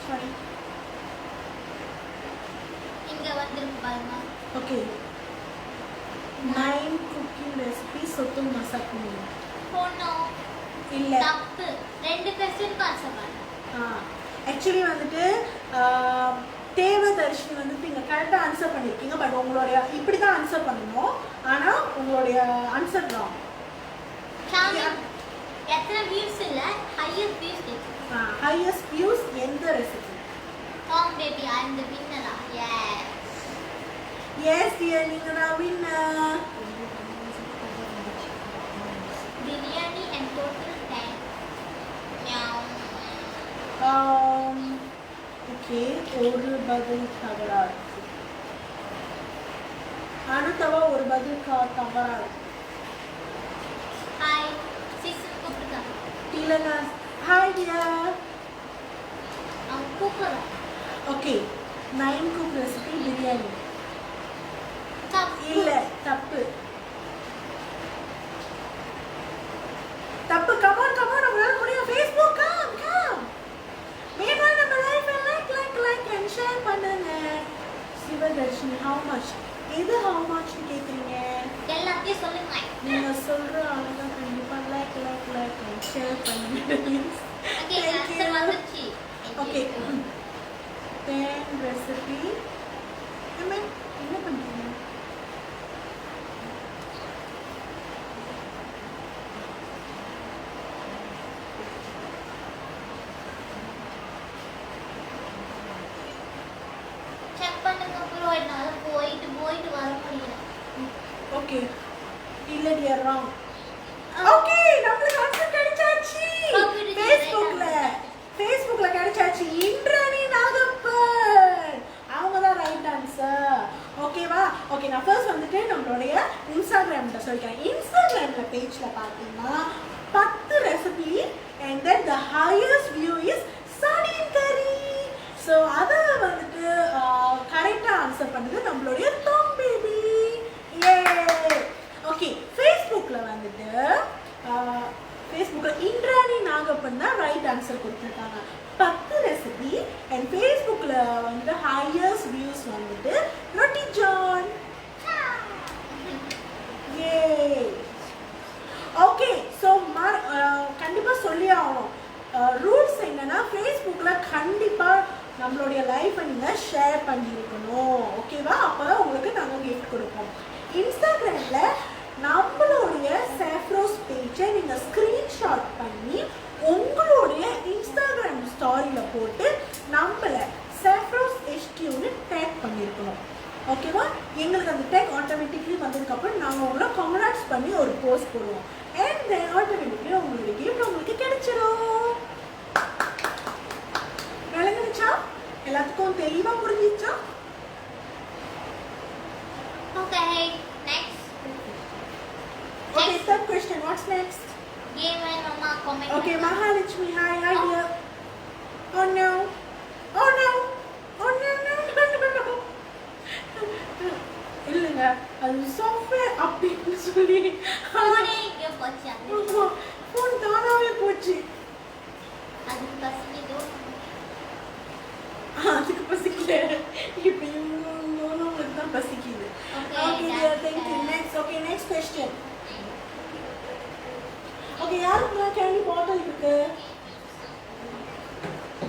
சாரி. இங்க வந்திருக்கு பாருங்க. ஓகே 9 குக்கிங் ரெசிபி சொத்து மசாக்கு போனோ இல்ல தப்பு. ரெண்டு क्वेश्चनக்கு ஆன்சர் பண்ணுங்க. ஆக்சுவலி வந்துட்டு தேவதர்ஷினி வந்துட்டு நீங்கள் கரெக்டாக ஆன்சர் பண்ணியிருக்கீங்க. பட் உங்களுடைய இப்படி தான் ஆன்சர் பண்ணணும். ஆனால் உங்களுடைய ஆன்சர் ராங். எத்தனை வியூஸ் இல்ல ஹையஸ்ட் வியூஸ் இருக்கு. ஹையஸ்ட் வியூஸ் எந்த recipe? Tom baby I am the winner. Yes dear நீங்கள் தான் winner. Biryani and total 10. Okay ஒரு பதில் தவறா இருக்கு. அடுத்தவா ஒரு பதில் தவறா இருக்கு. ஹாய் சிஸ் கூப்பிடுங்க. இல்லைங்க ஹாய் டியர். அவங்க கூப்பிடுறோம். Okay 9 cook recipe biryani. தப்பு. இல்ல தப்பு தப்பு. கமான் கமான் உங்களால முடியும். ஃபேஸ்புக் கம் மேமா நம்ம லைவ் லைக் அண்ட் ஷேர் பண்ணுங்க. Sivadharshini how much? எது how much கேக்குறீங்க? எல்லாத்தையும் சொல்லுங்க. நீங்க சொல்ற ஆளுங்க கண்டிப்பா லைக் அண்ட் ஷேர் பண்ணுங்க. ஓகே ஆன்சர் வந்துச்சு. Okay 10 recipe. என்ன பண்றீங்க? ஓகே நமக்கு ஆன்சர் கிடைச்சாச்சு Facebookல கிடைச்சாச்சு இந்திராணி நாகப்பன் அவங்க தான் ரைட் ஆன்சர் ஓகேவா ஓகே நான் ஃபர்ஸ்ட் வந்துட்டு நம்மளுடைய இன்ஸ்டாகிராம்ல சொல்லிக்கிறேன் இன்ஸ்டாகிராம்ல பேஜ்ல பாத்தீங்கன்னா 10 recipe and then the highest view is sardine curry so அத வந்துட்டு கரெக்ட்டா ஆன்சர் பண்ணது நம்மளுடைய tom baby யே ஓகே Facebookல வந்துட்டு Facebookல இந்திராணி நாகப்பன் தான் ரைட் ஆன்சர் கொடுத்திருக்காங்க 10 ரெசிபி and Facebookல வந்து highest views வந்துட்டு ரொட்டி ஜான் யே ஓகே சோ கண்டிப்பா சொல்லி ஆகணும் ரூல்ஸ் என்னன்னா Facebookல கண்டிப்பா நம்மளுடைய லைஃபை நீங்க ஷேர் பண்ணியிருக்கணும் ஓகேவா அப்பதான் உங்களுக்கு நாங்க gift கொடுப்போம் இன்ஸ்டாகிராம்ல நம்மளுடைய சேஃப்ரோஸ் பேஜை நீங்க ஸ்கிரீன்ஷாட் பண்ணி உங்களுடைய இன்ஸ்டாகிராம் ஸ்டோரியில போட்டு நம்மள சேஃப்ரோஸ் HQன்னு டேக் பண்ணியிருக்கணும் ஓகேவா எங்களுக்கு அந்த டேக் ஆட்டோமேட்டிக்லி வந்ததுக்கப்புறம் நாங்கள் உங்களை கங்க்ராட்ஸ் பண்ணி ஒரு போஸ்ட் போடுவோம் அண்ட் தென் ஆட்டோமேட்டிக்லி உங்களுக்கு கிஃப்ட் உங்களுக்கு கிடைச்சிடும் விளங்குச்சா எல்லாத்துக்கும் தெளிவாக புரிஞ்சிச்சா okay next Okay, third question. What's next? Game and mama comment. Okay, Mahalakshmi, hi dear. Oh no. Oh no. Oh no, no, no, no, no. இல்லைங்க அது சாஃப்ட்வேர் அப்படின்னு சொல்லி போனே இங்க போச்சு அது ஃபோன் தானாவே போச்சு அதுக்கு பசிக்குதோ அதுக்கு பசிக்கல இப்போ உங்களுக்கு தான் பசிக்குது okay thank you next question okay யாருக்கு கேண்டி பாட்டில் இருக்கு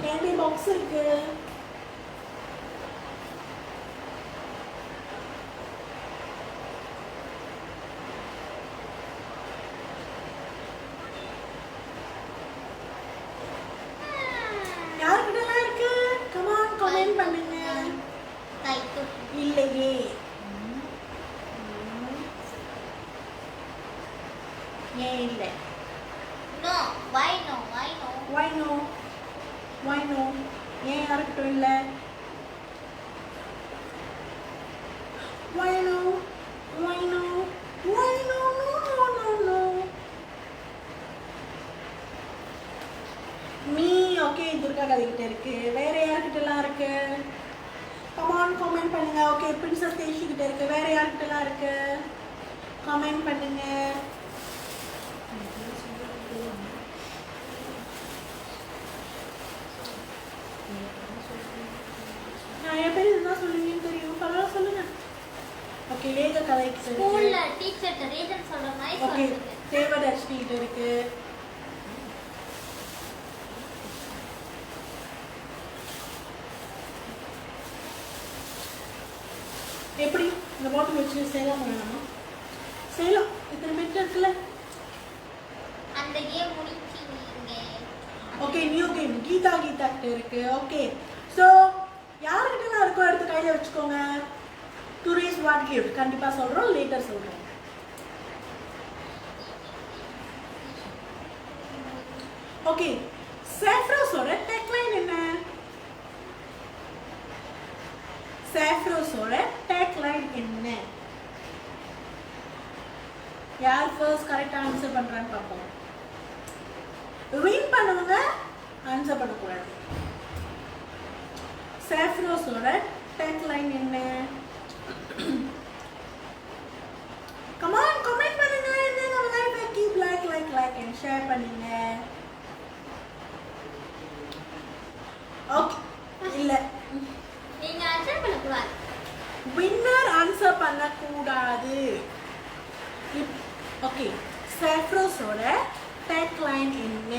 கேண்டி பாக்ஸ் இருக்கு யாருக்கிட்டலாம் இருக்கு கமான் கமெண்ட் பண்ணுங்க கைக்கு இல்லையே ஏன் இல்லை no why no why no ஏன் யாருக்கிட்டும் இல்லை why no no me okay Durga கதைகிட்ட இருக்கு வேற யார்கிட்டலாம் இருக்கு கமான் கமெண்ட் பண்ணுங்க ஓகே பிரின்சஸ் தேஷி கிட்ட இருக்கு வேற யார்கிட்டலாம் இருக்கு கமெண்ட் பண்ணுங்க நிறைய பேர் இதுதான் சொல்லுவீங்கன்னு தெரியும் பரவாயில்ல சொல்லுங்க ஓகே லேக கதைக்கு ஸ்கூல்ல டீச்சர் ரீசன் சொல்ற மாதிரி ஓகே சொல்லுங்க தேவதர்ஷினி கிட்ட இருக்கு எப்படி இந்த பாட்டில் வச்சு சேலம் பண்ணலாமா சேலம் இத்தனை மீட்டர் இருக்குல்ல அந்த கேம் முடிச்சிங்க ஓகே நியூ கேம் கீதா கிட்ட இருக்கு ஓகே ஸோ யாருக்கிட்டலாம் இருக்கோ எடுத்து கையில் வச்சுக்கோங்க டூரிஸ்ட் வாட் கிஃப்ட் கண்டிப்பாக சொல்கிறோம் லேட்டர் சொல்கிறோம் ஓகே சேஃப்ரோஸோட டெக்லைன் என்ன சேஃப்ரோஸோட டெக்லைன் என்ன யார் ஃபர்ஸ்ட் கரெக்டாக ஆன்சர் பண்ணுறான்னு பார்ப்போம் வின் பண்ணுவாங்க ஆன்சர் பண்ணக்கூடாது சேஃப்ரோஸோட டெக்லைன் என்ன கமான் கமெண்ட் பண்ணுங்க என்ன like keep like and share பண்ணுங்க ஓகே இல்ல நீங்க ஆன்சர் பண்ண கூடாது வின்னர் ஆன்சர் பண்ண கூடாது ஓகே சேஃப்ரோஸோட டெக்லைன் என்ன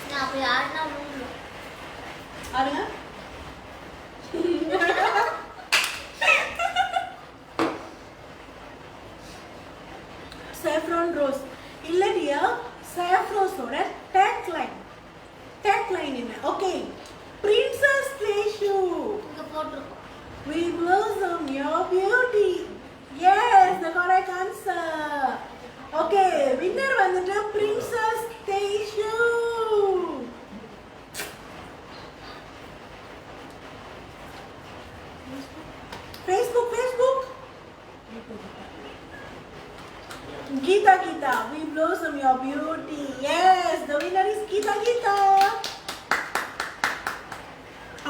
நான் அப்படி ஆடினா முடியும் ஆடுங்க saffron rose இல்லடியா saffronஸோட டேக்லைன் என்ன ஓகே princess Leshu இங்க போட்டுருக்கோம் we blossom your beauty வந்துட்டு princess தேஷு. Facebook. Geeta, we blossom your beauty. Yes, the winner is Geeta.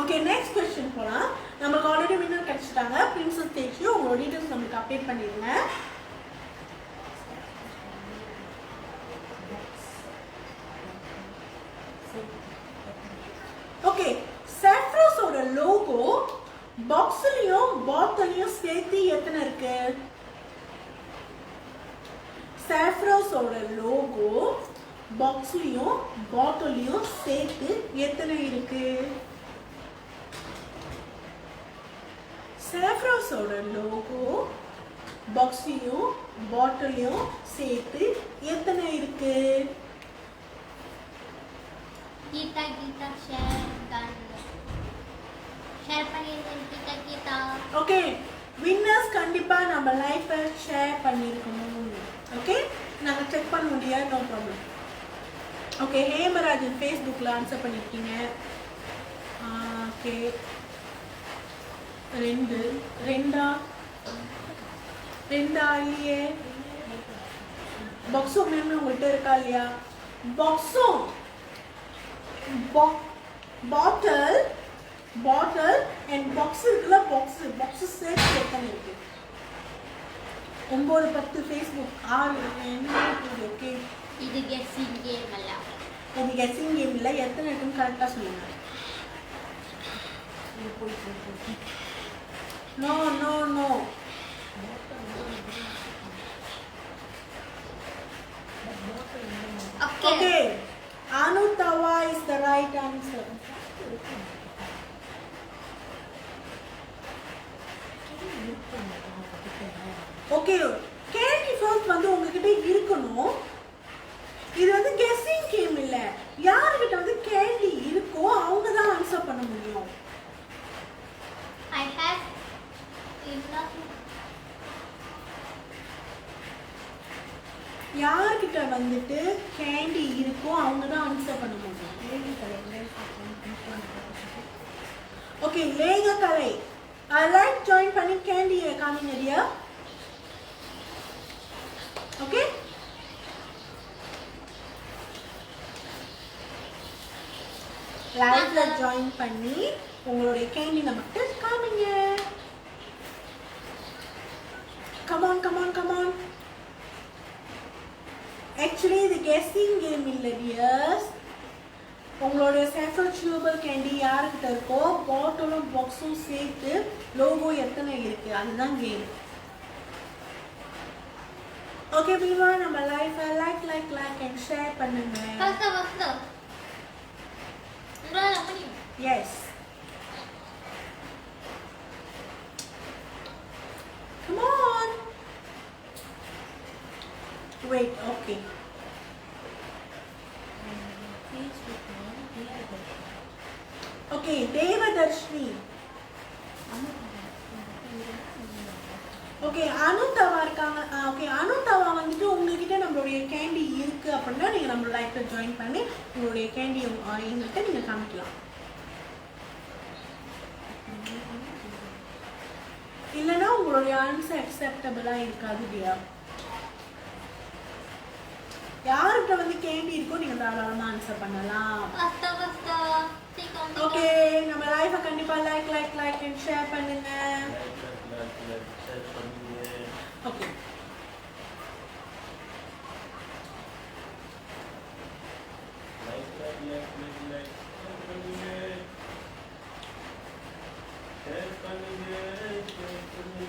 Okay, next question போலாம். நமக்கு ஆல்ரெடி வின்னர் கிடைச்சிட்டாங்க. பிரின்சஸ் தேஷு உங்களோட டீடைல்ஸ் நமக்கு அப்டேட் பண்ணிடுங்க. ஓகே, சாஃப்ரோஸோட லோகோ பாக்ஸ்லயும் பாட்டிலையும் சேர்த்து எத்தனை இருக்கு? சாஃப்ரோஸோட லோகோ பாக்ஸ்லயும் பாட்டிலையும் சேர்த்து எத்தனை இருக்கு? சாஃப்ரோஸோட லோகோ பாக்ஸ்லயும் பாட்டிலையும் சேர்த்து எத்தனை இருக்கு? கீதா ஷேர் பண்ணிருங்க கீதா. ஓகே, வின்னர்ஸ் கண்டிப்பா நம்ம லைஃபை ஷேர் பண்ணிருக்கணும். ஓகே, நாங்க செக் பண்ண முடியாது, நோ ப்ராப்ளம். ஓகே, ஹேமராஜன் ஃபேஸ்புக்கில் ஆன்சர் பண்ணியிருக்கீங்க. ஓகே, ரெண்டா இல்லையே. பாக்ஸும் மேம் உங்கள்கிட்ட இருக்கா இல்லையா? பாக்ஸும் பாட்டில் அண்ட் பாக்ஸ் இருக்குல்ல, பாக்ஸ் சேர்த்து எத்தனை இருக்கு? 9 10 ஃபேஸ்புக் 6 என்ன? ஓகே, இது கெஸ்ஸிங் கேம் அல்ல. இது கெஸ்ஸிங் கேம் இல்லை. எத்தனை இருக்குன்னு கரெக்டாக சொல்லுங்க. No. Okay, Anutawa is the right answer. Okay, candy first வந்து உங்ககிட்ட இருக்கணும். இது வந்து கெஸ்ஸிங் கேம் இல்ல. யார்கிட்ட வந்து கேண்டி இருக்கோ அவங்க தான் ஆன்சர் பண்ண முடியும். I have enough. யார்கிட்ட வந்துட்டு கேண்டி இருக்கோ அவங்க தான் ஆன்சர் பண்ண முடியும். ஓகே, லேக கலை லைக் ஜாயின் பண்ணி கேண்டியை காமிங்க டியர். ஓகே, லைவ்ல ஜாயின் பண்ணி உங்களுடைய கேண்டி நமக்கு காமிங்க. கமான். ஆக்சுவலி இது கெஸ்ஸிங் கேம் இல்லை டியர்ஸ். உங்களுடைய சாஃப்ரோஸ் சியூபல் கேண்டி யாருக்கிட்ட இருக்கோ பாட்டிலும் பாக்ஸும் சேர்த்து லோகோ எத்தனை இருக்கு, அதுதான் கேம். ஓகே, பீமா நம்ம லைஃபை லைக் அண்ட் ஷேர் பண்ணுங்க. ஃபர்ஸ்ட் உங்களால முடியும். Yes, come on. Wait, okay. Okay, Devadarshini. Okay, அனுதாவா இருக்காங்க. ஓகே, அனுதாவா வந்துட்டு உங்ககிட்ட நம்மளுடைய கேண்டி இருக்கு அப்படின்னா நீங்க நம்ம லைஃப்ல ஜாயின் பண்ணி உங்களுடைய கேண்டி எங்கள்கிட்ட நீங்க காமிக்கலாம். இல்லைன்னா உங்களுடைய ஆன்சர் அக்செப்டபிளா இருக்காது இல்லையா? யார்கிட்ட வந்து கேண்டி இருக்கோ நீங்க தாராளமா ஆன்சர் பண்ணலாம். ஓகே, நம்ம லைஃபை கண்டிப்பா லைக் அண்ட் ஷேர் பண்ணுங்க. ஓகே,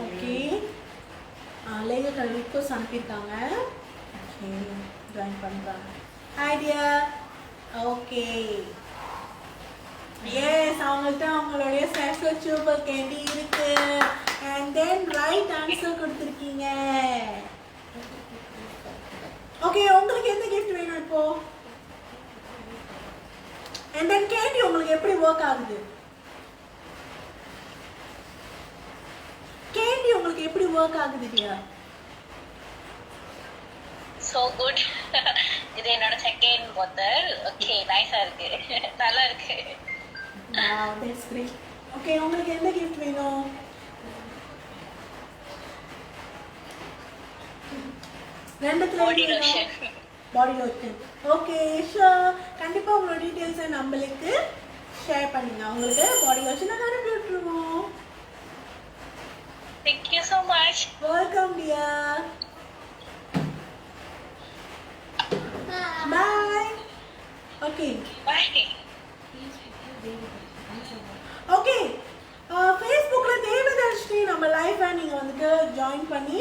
ஓகே, லேக கல்விக்கு அனுப்பியிருக்காங்க. ஓகே, ஜாயின் பண்ணுறாங்க. Hi dear. ஓகே, எஸ், அவங்கள்ட்ட அவங்களுடைய சாஃப்ரோஸ் சியூபல் கேண்டி இருக்கு. அண்ட் தென் ரைட் ஆன்சர் கொடுத்துருக்கீங்க. ஓகே, உங்களுக்கு எந்த கிஃப்ட் வேணும் இப்போ? அண்ட் தென் கேண்டி உங்களுக்கு எப்படி ஒர்க் ஆகுது? கேண்டி உங்களுக்கு எப்படி ஒர்க் ஆகுது டியர்? so good. இது என்னோட செகண்ட் பாட்டில். ஓகே நைஸா இருக்கு. நல்லா இருக்கு. Wow, that's great. Okay, உங்களுக்கு என்ன gift வேணும்? ரெண்டுத்துல Body எது lotion. வேணும்? Body lotion. Okay, sure. கண்டிப்பா உங்களோட டீடைல்ஸை நம்மளுக்கு ஷேர் பண்ணுங்க. உங்களுக்கு பாடி லோஷன் நான் அனுப்பி விட்டுருவோம். Thank you so much. Welcome, dear. Bye. Okay. Bye. Okay ஃபேஸ்புக்கில் தேவதர்ஷினி நம்ம லைஃபை நீங்கள் வந்துட்டு ஜாயின் பண்ணி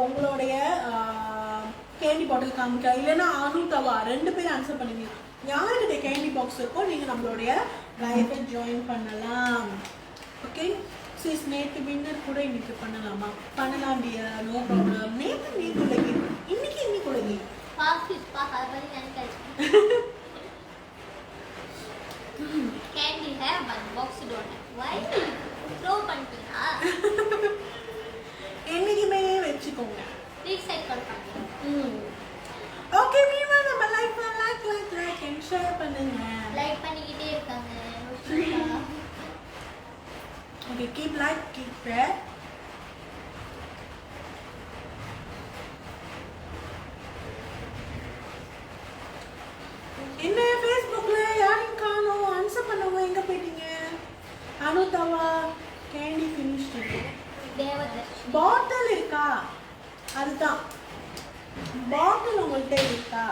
உங்களுடைய கேண்டி பாட்டில் காமிக்க இல்லைன்னா அனுதவா 2 பேரும் ஆன்சர் பண்ணுவீங்க. யாருக்கிட்ட கேண்டி பாக்ஸ் இருக்கோ நீங்கள் நம்மளுடைய லைஃபை ஜாயின் பண்ணலாம். ஓகே ஸோ நேற்று வின்னர் கூட இன்னைக்கு பண்ணலாமா? பண்ணலாம் டியர், நோ ப்ராப்ளம். நேற்று நீ குலகி, இன்னைக்கு குலகி. Candy have but box don't have. Why? Throw பண்ணிட்டீங்களா? என்னைக்குமே வச்சுக்கோங்க. ரீசைக்கிள் பண்ணுங்க. ஓகே மீமா நம்ம லைக் அண்ட் ஷேர் பண்ணுங்க. லைக் பண்ணிக்கிட்டே இருக்காங்க. Okay keep like keep share. என்ன ஃபேஸ்புக்ல யாரையும் காணோம், ஆன்சர் பண்ணவங்க எங்க போயிட்டீங்க? அனுதவா கேண்டி ஃபினிஷ் தேவதர்ஷினி. பாட்டில் இருக்கா? அதுதான் பாட்டில் உங்கள்கிட்ட இருக்கா?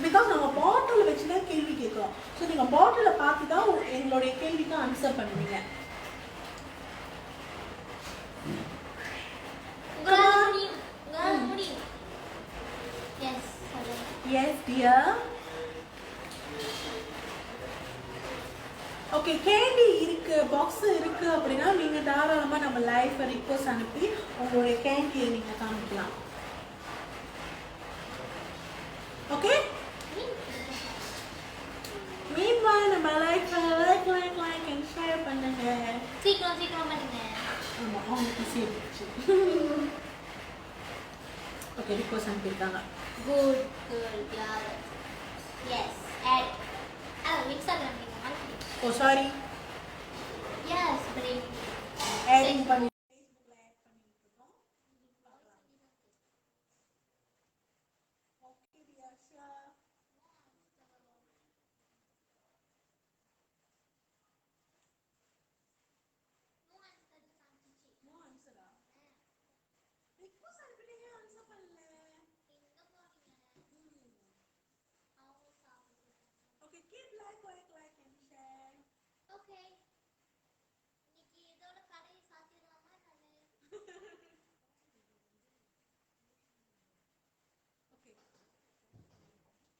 பிகாஸ் நம்ம பாட்டில் வச்சு தான் கேள்வி கேட்குறோம். ஸோ நீங்கள் பாட்டிலை பார்த்து தான் எங்களுடைய கேள்விக்கு ஆன்சர் பண்ணுவீங்க. உங்களால முடியும். Yes yes dear. Okay candy இருக்கு, பாக்ஸ் இருக்கு அப்படின்னா நீங்க தாராளமா நம்ம லைஃப் ரிக்வெஸ்ட் அனுப்பி உங்களுடைய கேண்டியை நீங்க காமிக்கலாம். ஓகே மீன்வாய் நம்ம லைக் அண்ட் ஷேர் பண்ணுங்க. சீக்கிரம் பண்ணுங்க. ஆமா அவங்களுக்கு சேர்த்து. ஓகே ரிக்வெஸ்ட் அனுப்பியிருக்காங்க. Good girl, yeah. Yes, add. Instagram. ஓ சாரி. Yes, break. ஆடிங் பண்ணி ஃபேஸ்புக்ல ஆட் பண்ணிட்டு இருக்கோம். ஓகே தியாஷா. நோ ஆன்சரா? ரிக்வெஸ்ட் அனுப்பிட்டீங்க ஆன்சர் பண்ணல. Okay keep like and share. Okay. இன்னைக்கு இதோட கடையை சாத்திடலாமா நானு? ஓகே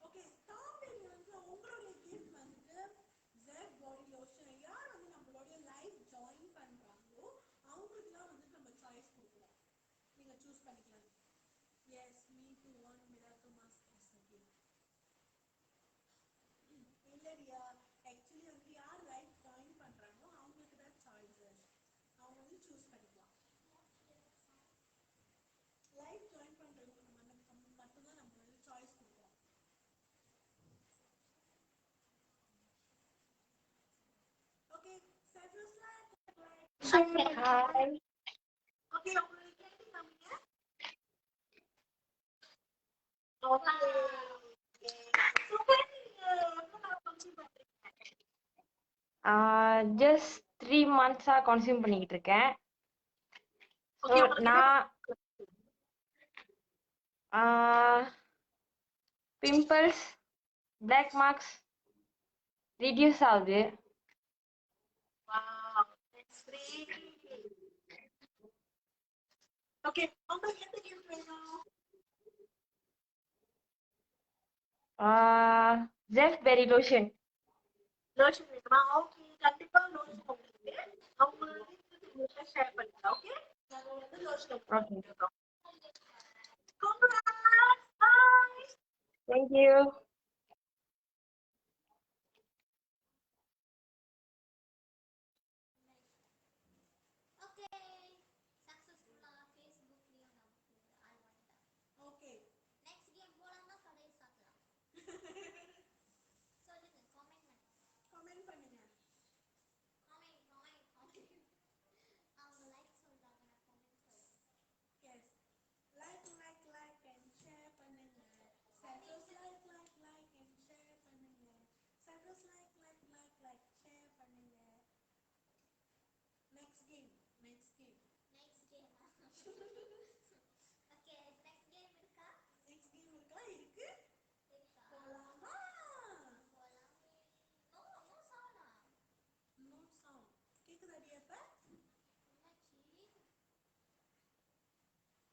ஓகே டாபிக் வந்து உங்களுடைய கிஃப்ட் வந்து ஜெட் பாடி லோஷன். யார் வந்து நம்மளுடைய லைஃப் ஜாயின் பண்றாங்களோ அவங்களுக்கு தான் வந்து நம்ம சாய்ஸ் கொடுக்குறோம். நீங்க சூஸ் பண்ணிக்கலாம். Yes me to one miracle mask as a gift. இல்லடியா ஆக்சுவலி வந்து யார் லைஃப் ஜாயின் பண்றாங்களோ அவங்களுக்கு தான் சாய்ஸஸ். அவங்க வந்து சூஸ் பண்ணிக்கலாம். லைஃப் ஜாயின் பண்றவங்களுக்கு மட்டும்தான் நம்ம வந்து சாய்ஸ் கொடுப்போம். Okay சர்வஸ்ல Hi. ஓகே உங்களுக்கு கேள்வி காமிங்க. Okay super. நீங்க எவ்வளவு நாள் கன்சியூம் பண்றீங்க? ஜஸ்ட் 3 months கன்சியூம் பண்ணிக்கிட்டு இருக்கேன். ஓகே நான் பிம்பிள்ஸ் பிளாக் மார்க்ஸ் ரிடியூஸ் ஆகுது. Wow that's great. ஓகே உங்களுக்கு எந்த கிஃப்ட் வேணும்? Jeff Berry lotion. லோஷன் வேணுமா? ஓகே கண்டிப்பா லோஷன் உங்களுக்கு அவங்களுக்கு ஷேர் பண்ணுங்க. ஓகே நாங்க வந்து லோஷன் ஓகே கொடுக்கிறோம். Congrats. Bye. Thank you. Okay. Successful Facebook. Okay. Next Cyprus like and share பண்ணுங்க. Cyprus like share பண்ணுங்க. Next game. Next game. Okay, next game இருக்கா? Next game இருக்கா? இருக்கு. இருக்கா? போலாமா? போலாமே. No sound. No sound. கேக்குதாடி அப்ப? என்னாச்சு?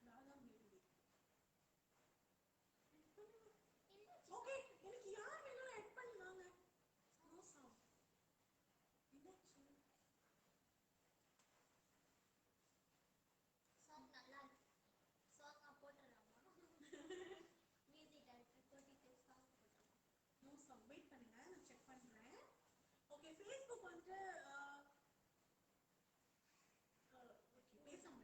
ராதா மேரி. என்னாச்சு? ஓகே, எனக்கு யார் வேணாலும் ஆட் பண்ணுவாங்க. No sound. என்னாச்சு? Song நல்லா இருக்கு. Song போட்டுறலாமா? Music director போட்டுட்டு song போட்டுறலாம். No sound. வெயிட் பண்ணுங்க, நான் செக் பண்றேன். ஓகே, Facebook வந்து ஓகே பேசாம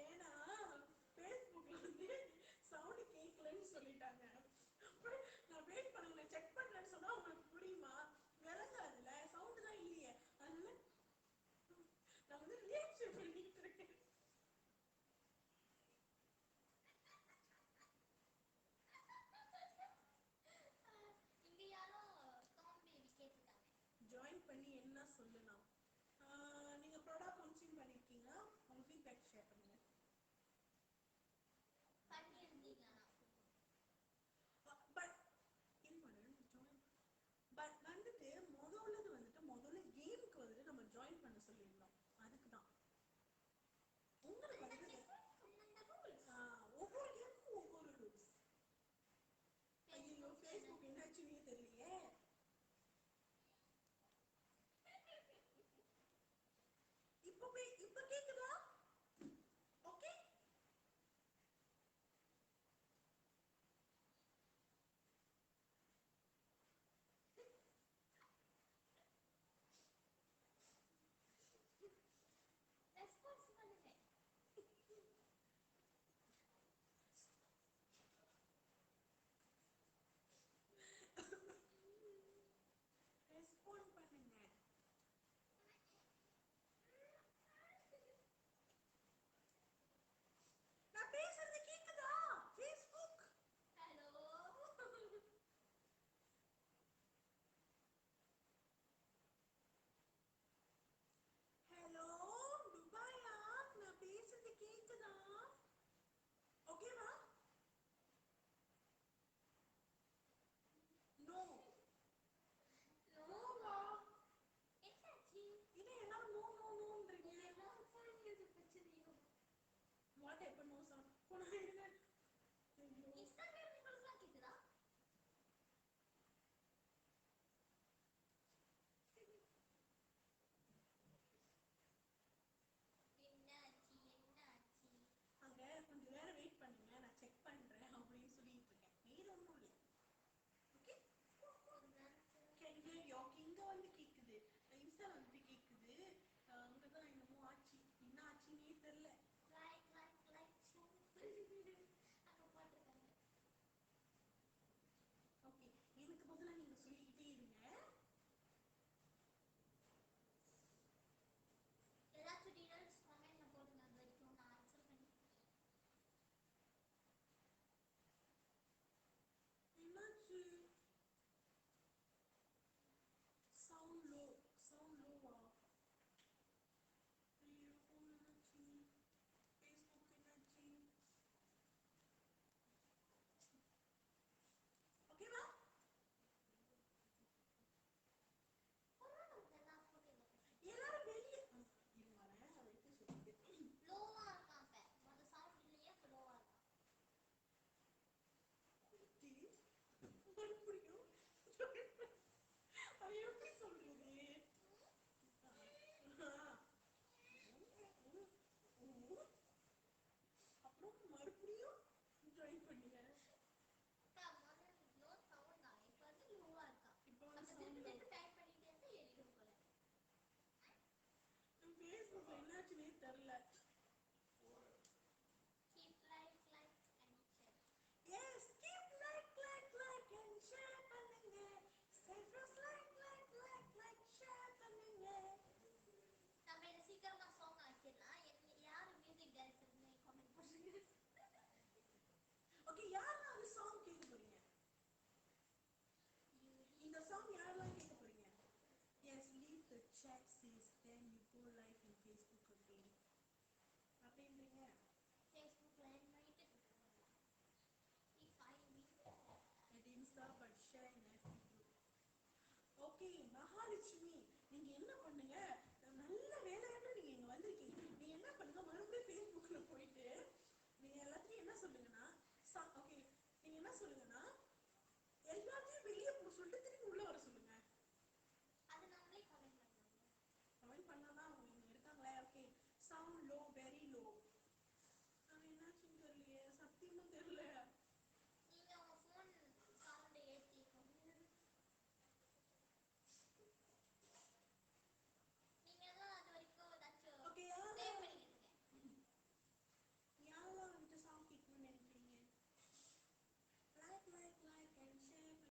ஏன்னா Facebookல வந்து சவுண்ட் கேட்கலன்னு சொல்லிட்டாங்க. அப்புறம் நான் வெயிட் பண்ணுங்க, நான் செக் பண்றேன்னு சொன்னா உங்களுக்கு புரியுமா? விளங்காதுல, சவுண்ட் தான் இல்லையே. அதனால நான் வந்து ரியாக்ஷன் பண்ணிட்டு இருக்கேன். இங்க யாரோ காமெடி கேட்டுட்டாங்க. ஜாயின் பண்ணி என்ன சொல்லலாம்? நீங்க ப்ராடக்ட் கன்சியூம் பண்ணிருக்கீங்களா? உங்க ஃபீட்பேக் ஷேர் பண்ணுங்க. பண்ணியிருந்தீங்களா? பட் பட் வந்துட்டு முதல்ல கேமுக்கு வந்துட்டு நம்ம ஜாயின் பண்ண சொல்லியிருந்தோம். அதுக்கு தான் உங்களுக்கு வந்து ஒவ்வொரு கேமுக்கும் ஒவ்வொரு ரூல்ஸ். ஐயோ, ஃபேஸ்புக் என்னாச்சுன்னே தெரியலையே. இப்ப கேக்குதா? ஓகே, ரெஸ்பான்ஸ் பண்ணுங்க. ரெஸ்பாண்ட் பண்ணுங்க. நான் பேசுறது கேக்குதா? Facebook hello. ஹலோ துபாயா, நான் பேசுறது கேக்குதா? ஓகேவா? நோ நோவா? என்னாச்சு? இது எல்லாரும் நோ நோ நோன்றீங்க. எல்லாரும் புரிஞ்சது பிரச்சனையோ? What happen? No sound. போனா இருங்க. ஐயோ, இன்ஸ்டாகிராம் உங்களுக்குலாம் கேக்குதா? என்னாச்சு? அங்க கொஞ்சம் நேரம் வெயிட் பண்ணுங்க, நான் செக் பண்றேன் அப்படின்னு சொல்லிட்டு இருக்கேன். வேற ஒண்ணும் இல்லை. ஓகே, இங்க வந்து கேக்குது, இன்ஸ்டா வந்து கேக்குது. அங்கதான் என்னமோ ஆச்சு, என்ன ஆச்சுன்னே தெரியல. லைக் அங்க போட்டுருக்காங்க. ஓகே, எனக்கு பதிலா நீங்க சொல்லிக்கிட்டே இருங்க. ஏதாச்சும் டீடைல்ஸ் கமெண்ட்ல போடுங்க, அது வரைக்கும் நான் ஆன்சர் பண்ணி. என்னாச்சு? சவுண்ட் லோவா? ஐயோ, phone என்னாச்சு? Facebook என்னாச்சு? ஓகேவா? எல்லாம் போட்டு எல்லாரும் வெளியே இருங்க, அதை எப்படி சொல்லிட்டு லோவா இருக்கான். அந்த சவுண்ட் இல்லையே, லோவா இருக்கான். மறுபடியும் அது எப்படி சொல்றது? அப்புறம் மறுபடியும் ஜாயின் பண்ணுங்க. லோ சவுண்ட் தான். இப்போ வந்து லோவா இருக்கான். இப்போ அப்ப வந்து திருப்பி சவுண்ட் திருப்பி டைப் பண்ணிட்டே இருந்தா ஏறிடும் போல. ஃபேஸ்புக்ல என்னாச்சுன்னே தெரியல. Keep like and share. Yes, keep like and share பண்ணுங்க. Cyprus like share பண்ணுங்க. நம்ம இதை சீக்கிரம் ஓகே, யாரெல்லாம் அந்த சாங் கேட்க போறீங்க? இந்த சாங் யாரெல்லாம் கேட்க போறீங்க? Yes, leave the chat says then you go live in Facebook again. அப்படின்றீங்க? ஃபேஸ்புக்ல ஆட் பண்ணிட்டு if I meet At Insta but share in FB group. Okay, Mahalakshmi நீங்க என்ன பண்ணுங்க, நல்ல வேலையாட்டு நீங்க இங்க வந்திருக்கீங்க. நீங்க என்ன பண்ணுங்க, மறுபடியும் Facebookல போயிட்டு நீங்க எல்லாத்தையும் என்ன சொல்லுங்கன்னா, ஓகே நீங்க என்ன சொல்லுங்கன்னா